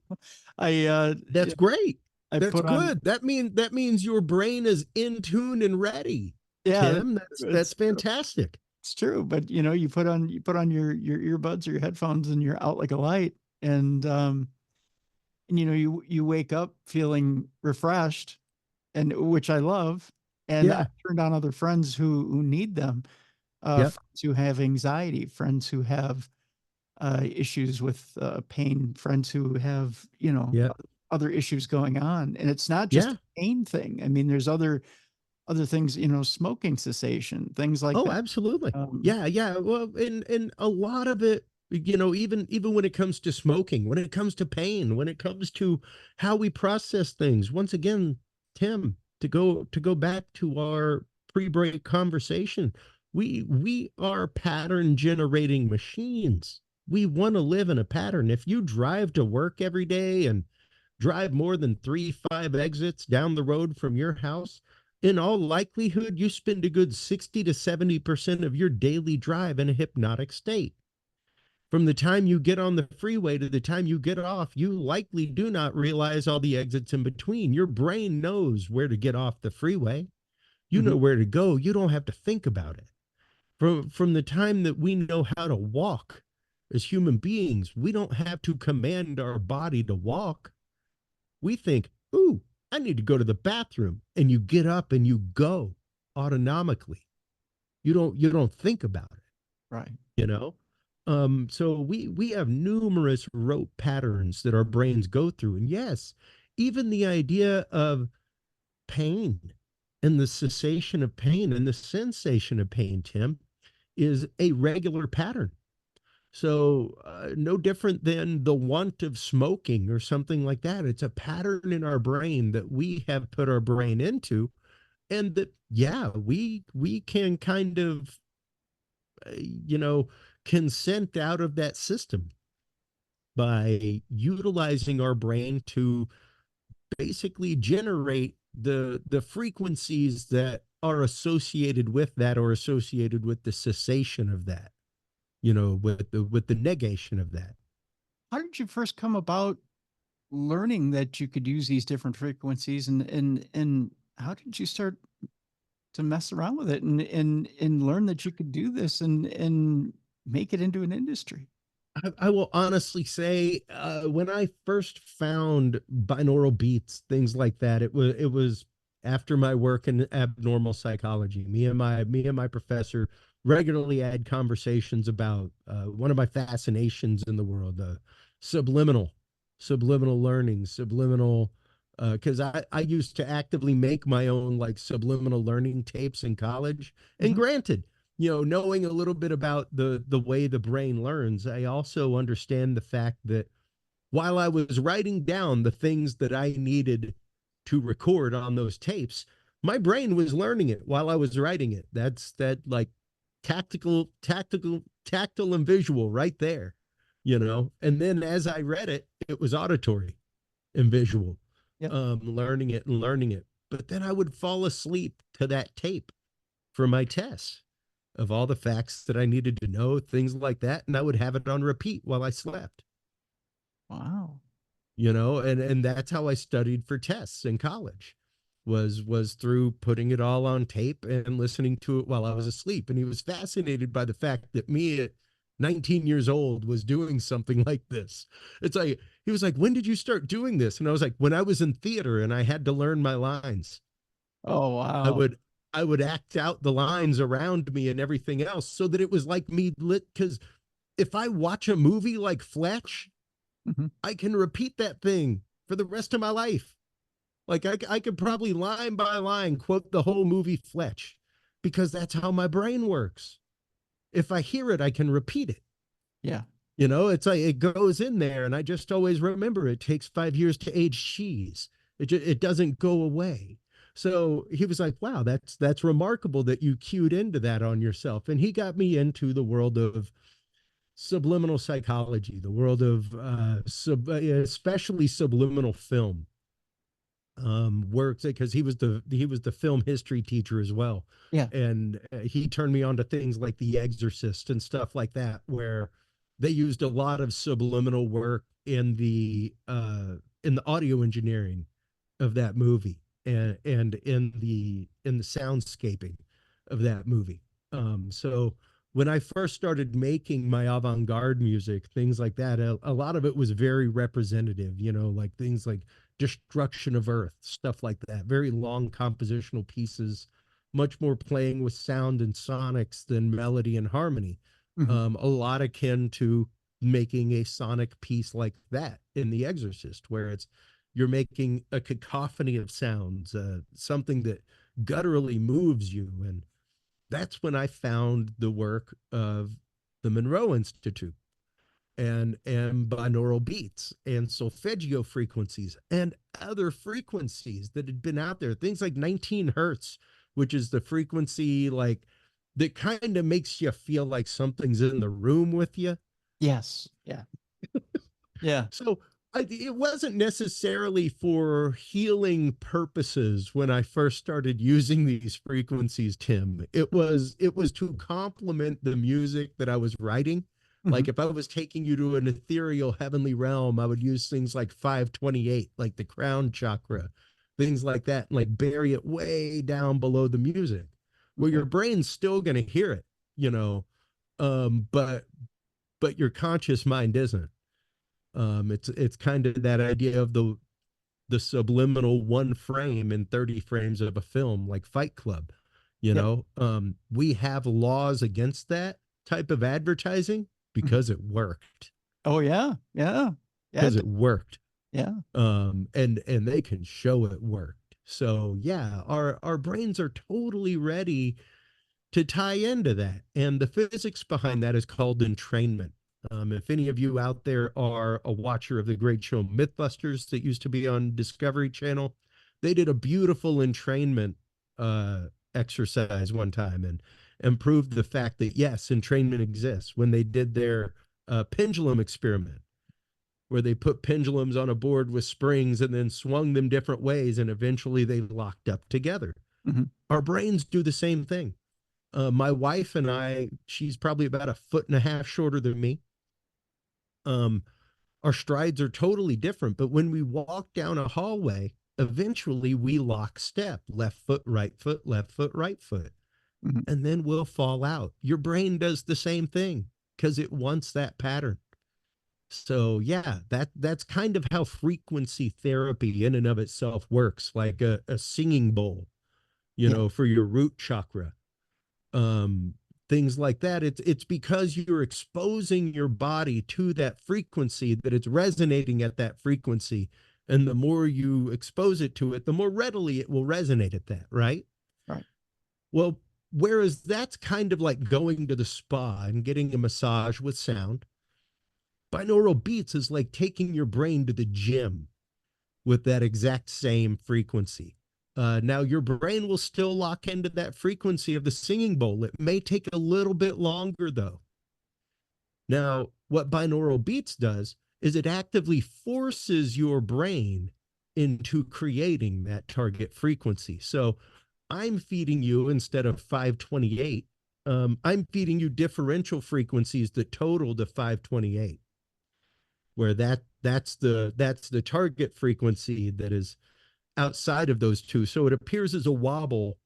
I That's great. I That's put on good. That means your brain is in tune and ready. yeah, Tim, that's it's fantastic. it's true. But you put on your earbuds or your headphones, and you're out like a light. And you wake up feeling refreshed, and which I love. And I Yeah. turned on other friends who need them, Yep. friends who have anxiety, friends who have issues with pain, friends who have, Yep. other issues going on. And it's not just Yeah. a pain thing. I mean, there's other things, smoking cessation, things like Oh, that. absolutely. Um, Yeah, yeah. Well, and a lot of it, even when it comes to smoking, when it comes to pain, when it comes to how we process things. Once again, Tim, to go back to our pre-break conversation, we are pattern generating machines. We want to live in a pattern. If you drive to work every day and drive more than 3, 5 exits down the road from your house, in all likelihood, you spend a good 60 to 70% of your daily drive in a hypnotic state. From the time you get on the freeway to the time you get off, you likely do not realize all the exits in between. Your brain knows where to get off the freeway. You mhm, know where to go. You don't have to think about it. From the time that we know how to walk as human beings, we don't have to command our body to walk. We think, ooh, I need to go to the bathroom. And you get up and you go autonomically. You don't think about it, right. you know? So we have numerous rote patterns that our brains go through. And yes, even the idea of pain and the cessation of pain and the sensation of pain, Tim, is a regular pattern. So, no different than the want of smoking or something like that. It's a pattern in our brain that we have put our brain into, and that, yeah, we can kind of, you know, consent out of that system by utilizing our brain to basically generate the frequencies that are associated with that, or associated with the cessation of that, with the negation of that. How did you first come about learning that you could use these different frequencies, and how did you start to mess around with it and learn that you could do this and make it into an industry? I will honestly say, when I first found binaural beats, things like that, it was after my work in abnormal psychology. Me and my professor regularly had conversations about one of my fascinations in the world, subliminal, subliminal learning, subliminal. Because I used to actively make my own like subliminal learning tapes in college, and Mhm. granted, knowing a little bit about the way the brain learns, I also understand the fact that while I was writing down the things that I needed to record on those tapes, my brain was learning it while I was writing it. That's that like tactile and visual right there. And then as I read it, it was auditory and visual, Yep. learning it and learning it. But then I would fall asleep to that tape for my tests of all the facts that I needed to know, things like that. And I would have it on repeat while I slept. Wow. and that's how I studied for tests in college, was through putting it all on tape and listening to it while I was asleep. And he was fascinated by the fact that me at 19 years old was doing something like this. It's like, he was like, when did you start doing this? And I was like, when I was in theater and I had to learn my lines. Oh, I wow. would I would act out the lines around me and everything else so that it was like me lit. Because if I watch a movie like Fletch, Mhm. I can repeat that thing for the rest of my life. Like I could probably line by line quote the whole movie Fletch, because that's how my brain works. If I hear it, I can repeat it. Yeah. It's like it goes in there, and I just always remember it takes 5 years to age cheese. It doesn't go away. So he was like, "Wow, that's remarkable that you cued into that on yourself." And he got me into the world of subliminal psychology, the world of especially subliminal film works, because he was the film history teacher as well. Yeah. And he turned me on to things like The Exorcist and stuff like that, where they used a lot of subliminal work in the audio engineering of that movie, and in the soundscaping of that movie. So when I first started making my avant-garde music, things like that, a lot of it was very representative, like things like Destruction of Earth, stuff like that. Very long compositional pieces, much more playing with sound and sonics than melody and harmony. Mhm. A lot akin to making a sonic piece like that in The Exorcist, where you're making a cacophony of sounds, something that gutturally moves you. And that's when I found the work of the Monroe Institute and binaural beats and solfeggio frequencies and other frequencies that had been out there. Things like 19 hertz, which is the frequency like that kind of makes you feel like something's in the room with you. Yes. Yeah. Yeah. So it wasn't necessarily for healing purposes when I first started using these frequencies, Tim. It was to complement the music that I was writing. Mhm. Like if I was taking you to an ethereal heavenly realm, I would use things like 528, like the crown chakra, things like that, and like bury it way down below the music, where Okay. your brain's still going to hear it, you know, but your conscious mind isn't. It's kind of that idea of the subliminal one frame in 30 frames of a film, like Fight Club. Yep. We have laws against that type of advertising Mhm. because it worked. Oh, yeah. Yeah. Yeah. Because it worked. Yeah. And they can show it worked. So yeah, our brains are totally ready to tie into that. And the physics behind that is called entrainment. If any of you out there are a watcher of the great show Mythbusters that used to be on Discovery Channel, they did a beautiful entrainment exercise one time and proved the fact that yes, entrainment exists when they did their pendulum experiment, where they put pendulums on a board with springs and then swung them different ways, and eventually they locked up together. Mhm. Our brains do the same thing. My wife and I, she's probably about a foot and a half shorter than me. Um, our strides are totally different, but when we walk down a hallway, eventually we lock step, left foot, left foot, right foot, Mhm. and then we'll fall out. Your brain does the same thing because it wants that pattern. So yeah, that's kind of how frequency therapy in and of itself works, like a singing bowl, Yeah. for your root chakra. um Things like that. It's because you're exposing your body to that frequency that it's resonating at that frequency, and the more you expose it to it, the more readily it will resonate at that, right? Right. Well, whereas that's kind of like going to the spa and getting a massage with sound, binaural beats is like taking your brain to the gym with that exact same frequency. Now, your brain will still lock into that frequency of the singing bowl. It may take a little bit longer, though. Now, what binaural beats does is it actively forces your brain into creating that target frequency. So I'm feeding you, instead of 528, I'm feeding you differential frequencies that total to 528. where that's the target frequency that is outside of those two. So it appears as a wobble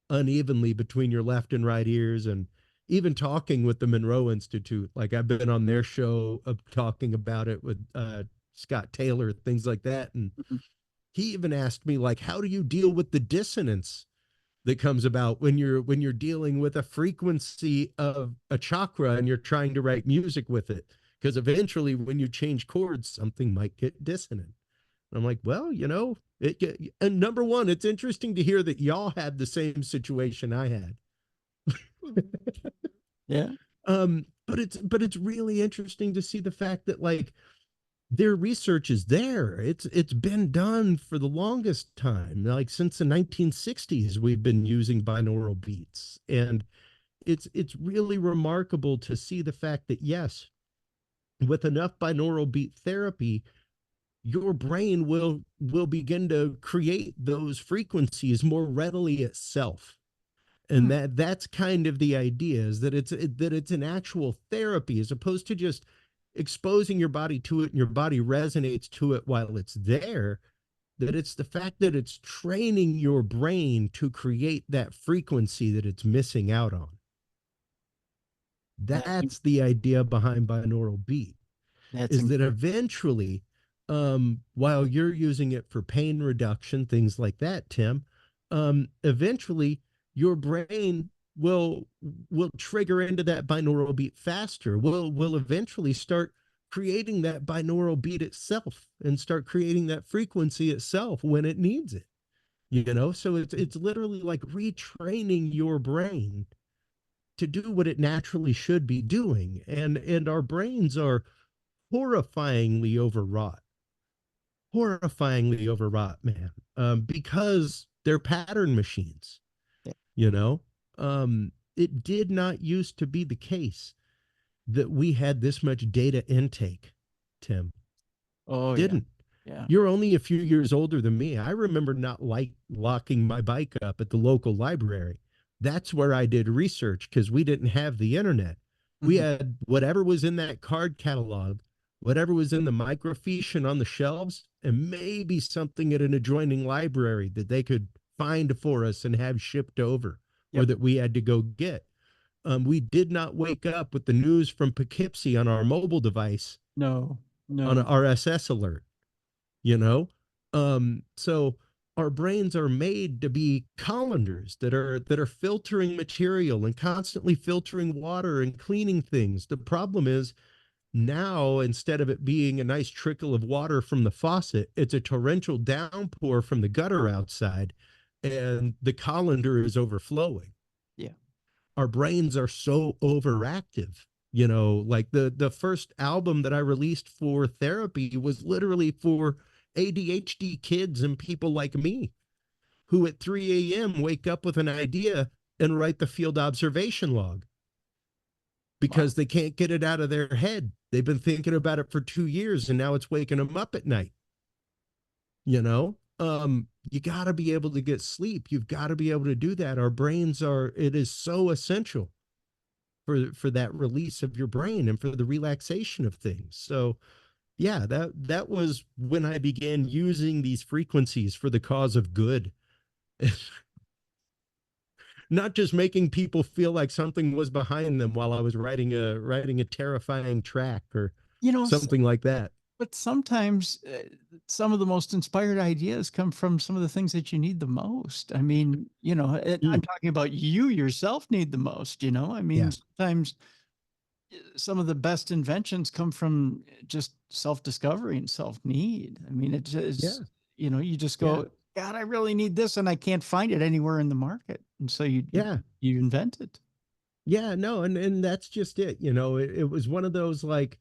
unevenly between your left and right ears. And even talking with the Monroe Institute, like I've been on their show of talking about it with Scott Taylor, things like that. And Mhm. he even asked me, like, how do you deal with the dissonance that comes about when you're dealing with a frequency of a chakra and you're trying to write music with it? Because eventually when you change chords, something might get dissonant. I'm like, well, and number one, it's interesting to hear that y'all had the same situation I had. Yeah. But it's really interesting to see the fact that, like, their research is there. It's been done for the longest time. Like since the 1960s, we've been using binaural beats. And it's really remarkable to see the fact that, yes, with enough binaural beat therapy, your brain will begin to create those frequencies more readily itself. And Hmm. that's kind of the idea, is that it's an actual therapy as opposed to just exposing your body to it and your body resonates to it while it's there. That it's the fact that it's training your brain to create that frequency that it's missing out on. That, That's the idea behind binaural beat, that's is that incredible. eventually, while you're using it for pain reduction, things like that, Tim, eventually your brain will trigger into that binaural beat faster. Will eventually start creating that binaural beat itself and start creating that frequency itself when it needs it. So it's literally like retraining your brain to do what it naturally should be doing. And our brains are horrifyingly overwrought, man, because they're pattern machines. Yeah. you know it did not used to be the case that we had this much data intake, Tim. Oh yeah. Didn't. Yeah. You're only a few years older than me. I remember not like locking my bike up at the local library. That's where I did research, because we didn't have the internet. We Mhm. had whatever was in that card catalog, whatever was in the microfiche and on the shelves, and maybe something at an adjoining library that they could find for us and have shipped over, or Yep. that we had to go get. We did not wake up with the news from Poughkeepsie on our mobile device No. on an No. RSS alert you know so our brains are made to be colanders that are filtering material and constantly filtering water and cleaning things. The problem is, now instead of it being a nice trickle of water from the faucet, it's a torrential downpour from the gutter outside, and the colander is overflowing. Yeah. Our brains are so overactive. Like the first album that I released for therapy was literally for ADHD kids and people like me, who at 3 a.m. wake up with an idea and write the field observation log Wow. because they can't get it out of their head. They've been thinking about it for 2 years, and now it's waking them up at night. You got to be able to get sleep. You've got to be able to do that. It is so essential for that release of your brain and for the relaxation of things. So yeah, that was when I began using these frequencies for the cause of good. Not just making people feel like something was behind them while I was writing a terrifying track or You know, something like that. but sometimes some of the most inspired ideas come from some of the things that you need the most. I mean, I'm Mm, talking about you yourself need the most, I mean, yeah, sometimes some of the best inventions come from just self-discovery and self-need. I mean, it yeah, just, you just yeah, go, God, I really need this and I can't find it anywhere in the market. And so yeah. you invent it. Yeah, no, and that's just it. It was one of those, like,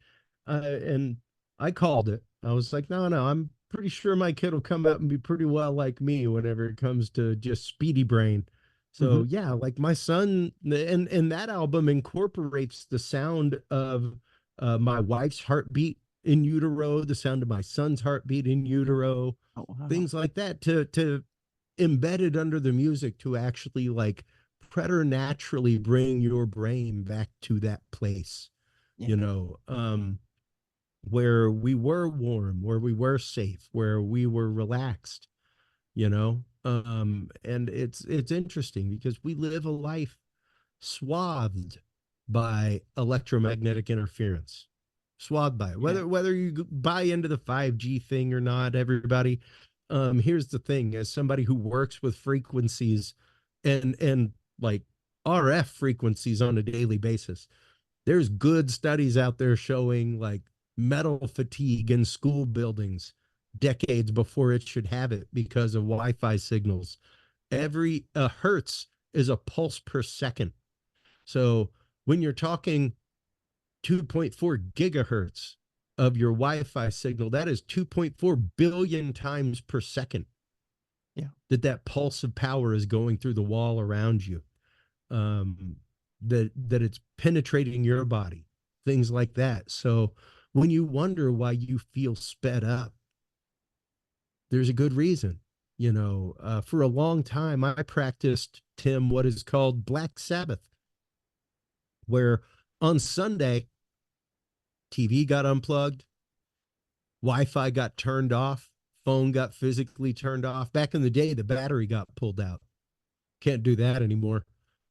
and I called it. I was like, no, no, I'm pretty sure my kid will come out and be pretty well like me whenever it comes to just speedy brain. So Mhm. yeah, like my son, and that album incorporates the sound of my wife's heartbeat in utero, the sound of my son's heartbeat in utero, Oh, wow. things like that, to embedded under the music, to actually, like, preternaturally bring your brain back to that place, Yeah. you know. where we were warm, where we were safe, where we were relaxed, you know. And it's interesting because we live a life swathed by electromagnetic interference, swathed by it. Yeah. Whether you buy into the 5G thing or not, everybody, here's the thing: as somebody who works with frequencies and like RF frequencies on a daily basis, there's good studies out there showing like metal fatigue in school buildings decades before it should have it because of Wi-Fi signals. Every hertz is a pulse per second. So when you're talking 2.4 gigahertz of your Wi-Fi signal, that is 2.4 billion times per second. Yeah. That pulse of power is going through the wall around you. That it's penetrating your body, things like that. So when you wonder why you feel sped up, there's a good reason. You know, for a long time, I practiced, Tim, what is called Black Sabbath, where on Sunday, TV got unplugged, Wi-Fi got turned off, phone got physically turned off. Back in the day, the battery got pulled out. Can't do that anymore.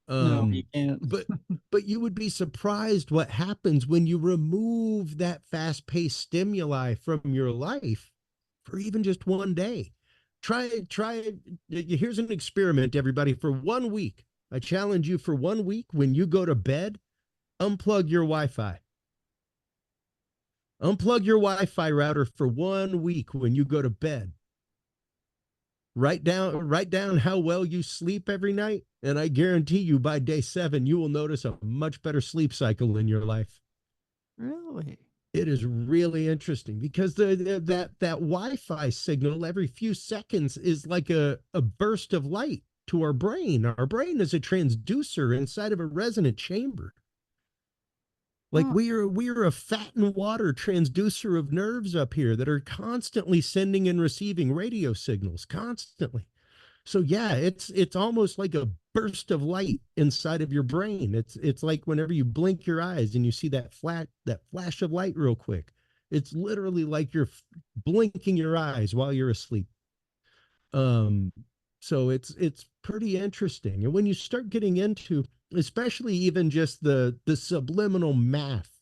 No, you can't. But you would be surprised what happens when you remove that fast-paced stimuli from your life for even just one day. Try. Here's an experiment, everybody. For 1 week, I challenge you, for 1 week, when you go to bed, unplug your Wi-Fi. Unplug your Wi-Fi router for 1 week when you go to bed. Write down how well you sleep every night, and I guarantee you by day 7, you will notice a much better sleep cycle in your life. Really? It is really interesting because that Wi-Fi signal every few seconds is like a burst of light to our brain. Our brain is a transducer inside of a resonant chamber. Like we are a fat and water transducer of nerves up here that are constantly sending and receiving radio signals constantly. So yeah, it's almost like a burst of light inside of your brain. It's like whenever you blink your eyes and you see that flash of light real quick. It's literally like you're blinking your eyes while you're asleep. So it's pretty interesting. And when you start getting into, especially even just the subliminal math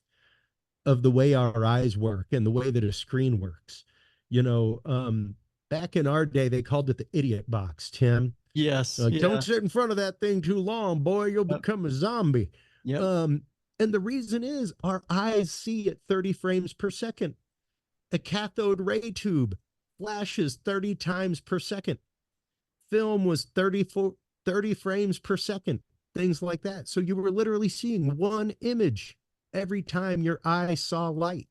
of the way our eyes work and the way that a screen works, you know, back in our day, they called it the idiot box, Tim. Yes. Like, Yeah. don't sit in front of that thing too long, boy, you'll Yep. become a zombie. Yep. And the reason is our eyes see at 30 frames per second. A cathode ray tube flashes 30 times per second. Film was 30 frames per second, things like that. So you were literally seeing one image every time your eye saw light.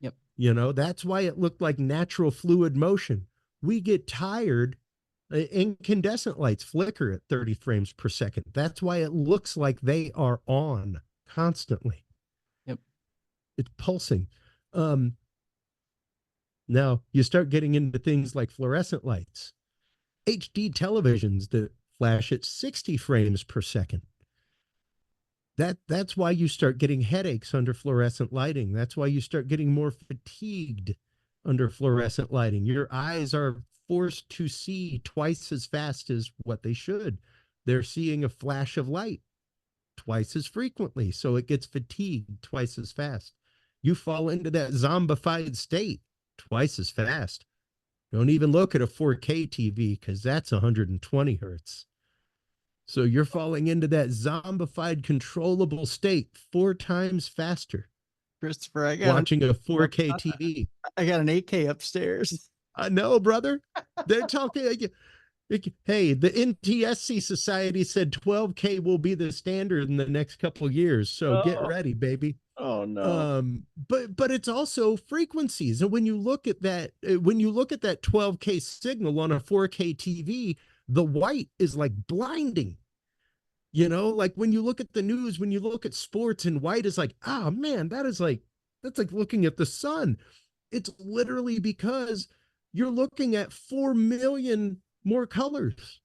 Yep. You know, that's why it looked like natural fluid motion. We get tired. Incandescent lights flicker at 30 frames per second. That's why it looks like they are on constantly. Yep. It's pulsing. Now you start getting into things like fluorescent lights, HD televisions that flash at 60 frames per second. That's why you start getting headaches under fluorescent lighting. That's why you start getting more fatigued under fluorescent lighting. Your eyes are forced to see twice as fast as what they should. They're seeing a flash of light twice as frequently, so it gets fatigued twice as fast. You fall into that zombified state twice as fast. Don't even look at a 4K TV because that's 120 hertz. So you're falling into that zombified controllable state 4 times faster. Christopher, I got watching a 4K TV. I got an 8K upstairs. I know, brother. They're talking. Hey, the NTSC Society said 12K will be the standard in the next couple of years. So get ready, baby. Oh no. But it's also frequencies. And when you look at that 12K signal on a 4K TV, the white is like blinding. You know, like when you look at the news, when you look at sports, and white is like, oh man, that's like looking at the sun. It's literally because you're looking at 4 million more colors.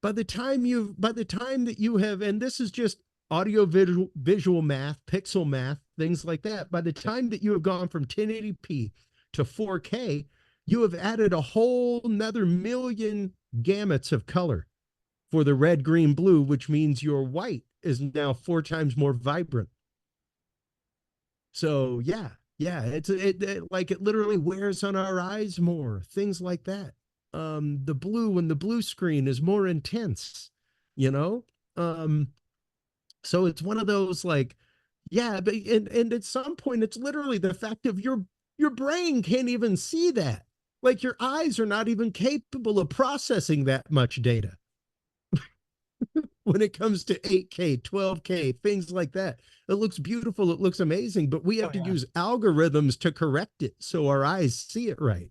By the time that you have, and this is just audio visual math, pixel math things like that. By the time that you have gone from 1080p to 4K, you have added a whole another million gamuts of color for the red, green, blue, which means your white is now 4 times more vibrant. So yeah, it like it literally wears on our eyes more, things like that. The blue and the blue screen is more intense, you know? So it's one of those like, yeah, but and at some point it's literally the fact of your brain can't even see that. Like your eyes are not even capable of processing that much data when it comes to 8K, 12K, things like that. It looks beautiful, it looks amazing, but we have to use algorithms to correct it so our eyes see it right.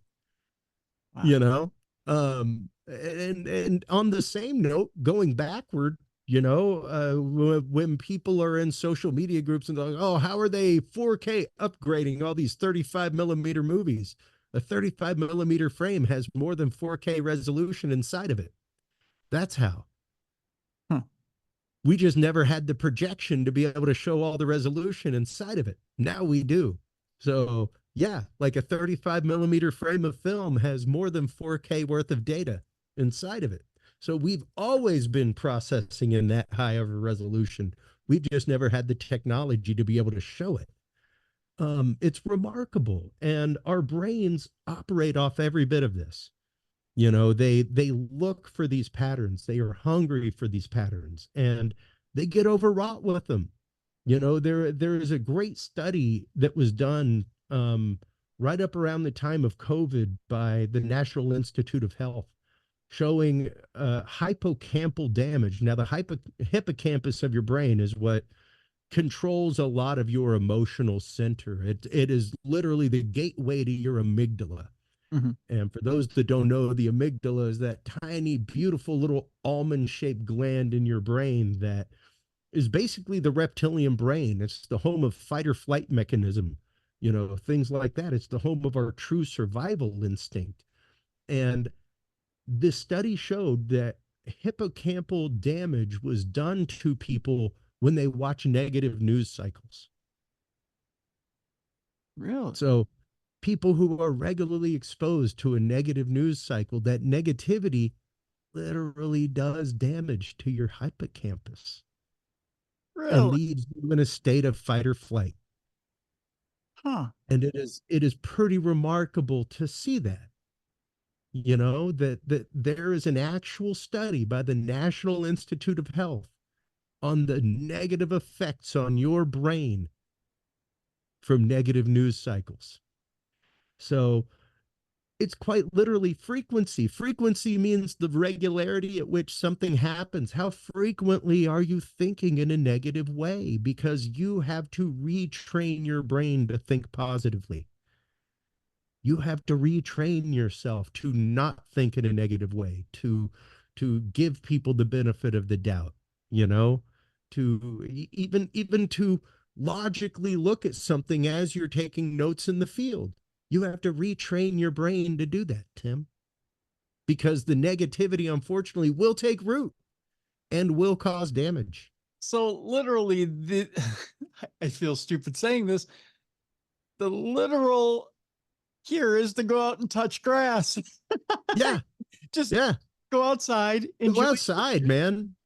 Wow. You know? And on the same note, going backward, you know, when people are in social media groups and they're like, oh, how are they 4K upgrading all these 35 millimeter movies? A 35 millimeter frame has more than 4K resolution inside of it. That's how. Huh. We just never had the projection to be able to show all the resolution inside of it. Now we do. So yeah, like a 35 millimeter frame of film has more than 4K worth of data inside of it. So we've always been processing in that high of a resolution. We've just never had the technology to be able to show it. It's remarkable. And our brains operate off every bit of this. You know, they look for these patterns. They are hungry for these patterns, and they get overwrought with them. You know, there is a great study that was done right up around the time of COVID by the National Institute of Health, showing hippocampal damage. Now, the hippocampus of your brain is what controls a lot of your emotional center. It is literally the gateway to your amygdala. Mm-hmm. And for those that don't know, the amygdala is that tiny, beautiful little almond-shaped gland in your brain that is basically the reptilian brain. It's the home of fight or flight mechanism, you know, things like that. It's the home of our true survival instinct. And this study showed that hippocampal damage was done to people when they watch negative news cycles. Really? So people who are regularly exposed to a negative news cycle, that negativity literally does damage to your hippocampus and Really? leaves you in a state of fight or flight. Huh. And it is pretty remarkable to see that, you know, that there is an actual study by the National Institute of Health on the negative effects on your brain from negative news cycles. So it's quite literally frequency. Frequency means the regularity at which something happens. How frequently are you thinking in a negative way? Because you have to retrain your brain to think positively. You have to retrain yourself to not think in a negative way, to give people the benefit of the doubt, you know, to even to logically look at something as you're taking notes in the field. You have to retrain your brain to do that, Tim, because the negativity, unfortunately, will take root and will cause damage. So literally, I feel stupid saying this. The literal cure is to go out and touch grass. Yeah. Just Yeah. go outside. Go outside, man.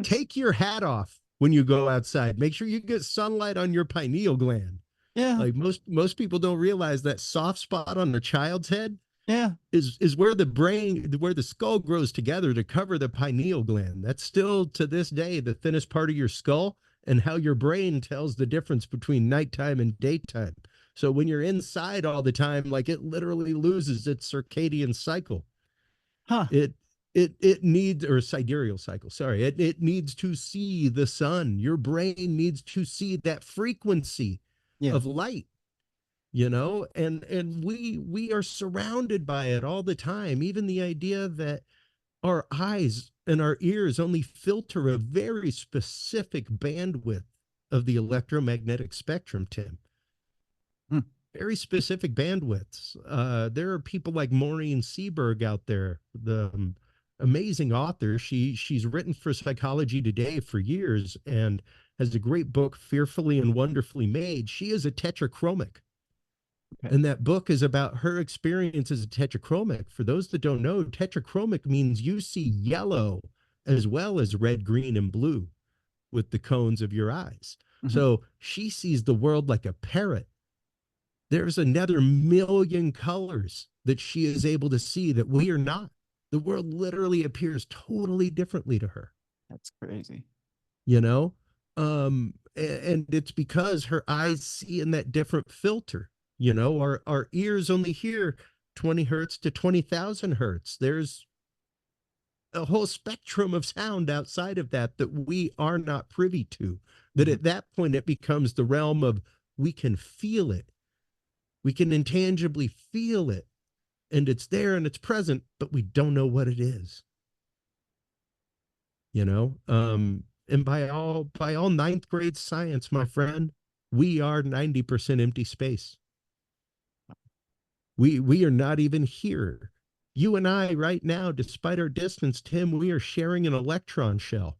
Take your hat off when you go outside. Make sure you get sunlight on your pineal gland. Yeah. Like most people don't realize that soft spot on a child's head Yeah. is where the skull grows together to cover the pineal gland. That's still to this day the thinnest part of your skull, and how your brain tells the difference between nighttime and daytime. So when you're inside all the time, like, it literally loses its circadian cycle. Huh. It needs, or sidereal cycle, sorry. It needs to see the sun. Your brain needs to see that frequency of light, you know, and we are surrounded by it all the time. Even the idea that our eyes and our ears only filter a very specific bandwidth of the electromagnetic spectrum, Tim. Hmm. Very specific bandwidths. There are people like Maureen Seaberg out there, the amazing author. She's written for Psychology Today for years and has a great book, Fearfully and Wonderfully Made. She is a tetrachromic. Okay. And that book is about her experience as a tetrachromic. For those that don't know, tetrachromic means you see yellow as well as red, green, and blue with the cones of your eyes. Mhm. So she sees the world like a parrot. There's another million colors that she is able to see that we are not. The world literally appears totally differently to her, That's crazy. you know? And it's because her eyes see in that different filter. You know, our ears only hear 20 hertz to 20,000 hertz. There's a whole spectrum of sound outside of that that we are not privy to. That at that point, it becomes the realm of we can feel it. We can intangibly feel it. And it's there and it's present, but we don't know what it is. You know, and by all ninth grade science, my friend, we are 90% empty space. We are not even here. You and I right now, despite our distance, Tim, we are sharing an electron shell.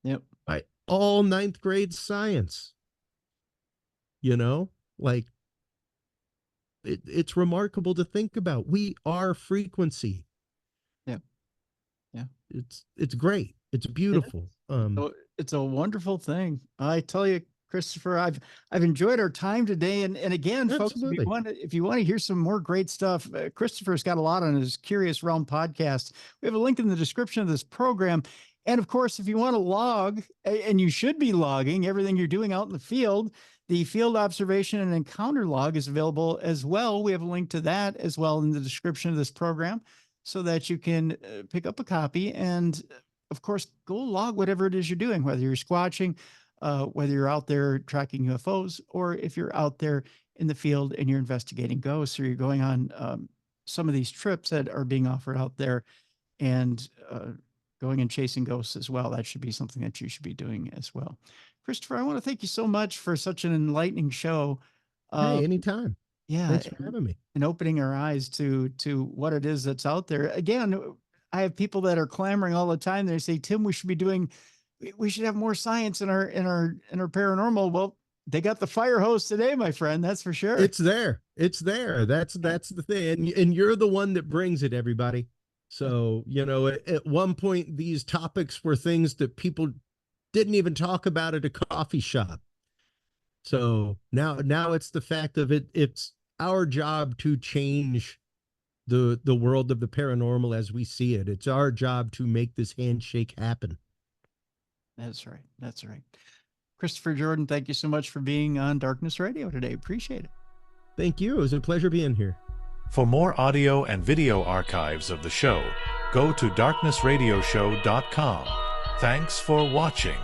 Yep. By all ninth grade science. You know, like it's remarkable to think about. We are frequency. Yeah. Yeah. It's great. It's beautiful. So it's a wonderful thing. I tell you, Christopher, I've enjoyed our time today. And again, folks, if you want to hear some more great stuff, Christopher's got a lot on his Curious Realm podcast. We have a link in the description of this program. And of course, if you want to log, and you should be logging everything you're doing out in the field, the field observation and encounter log is available as well. We have a link to that as well in the description of this program so that you can pick up a copy and, of course, go log whatever it is you're doing, whether you're squatching, whether you're out there tracking UFOs, or if you're out there in the field and you're investigating ghosts, or you're going on some of these trips that are being offered out there and going and chasing ghosts as well. That should be something that you should be doing as well. Christopher, I want to thank you so much for such an enlightening show. Hey, anytime. Yeah. Thanks for having me. And opening our eyes to what it is that's out there. Again, I have people that are clamoring all the time. They say, Tim, we should have more science in our paranormal. Well, they got the fire hose today, my friend. That's for sure. It's there. It's there. That's the thing. And you're the one that brings it, everybody. So, you know, at one point, these topics were things that people didn't even talk about at a coffee shop. So now it's the fact of it. It's our job to change the world of the paranormal as we see it. It's our job to make this handshake happen. That's right. That's right. Christopher Jordan, thank you so much for being on Darkness Radio today. Appreciate it. Thank you. It was a pleasure being here. For more audio and video archives of the show, go to darknessradioshow.com. Thanks for watching.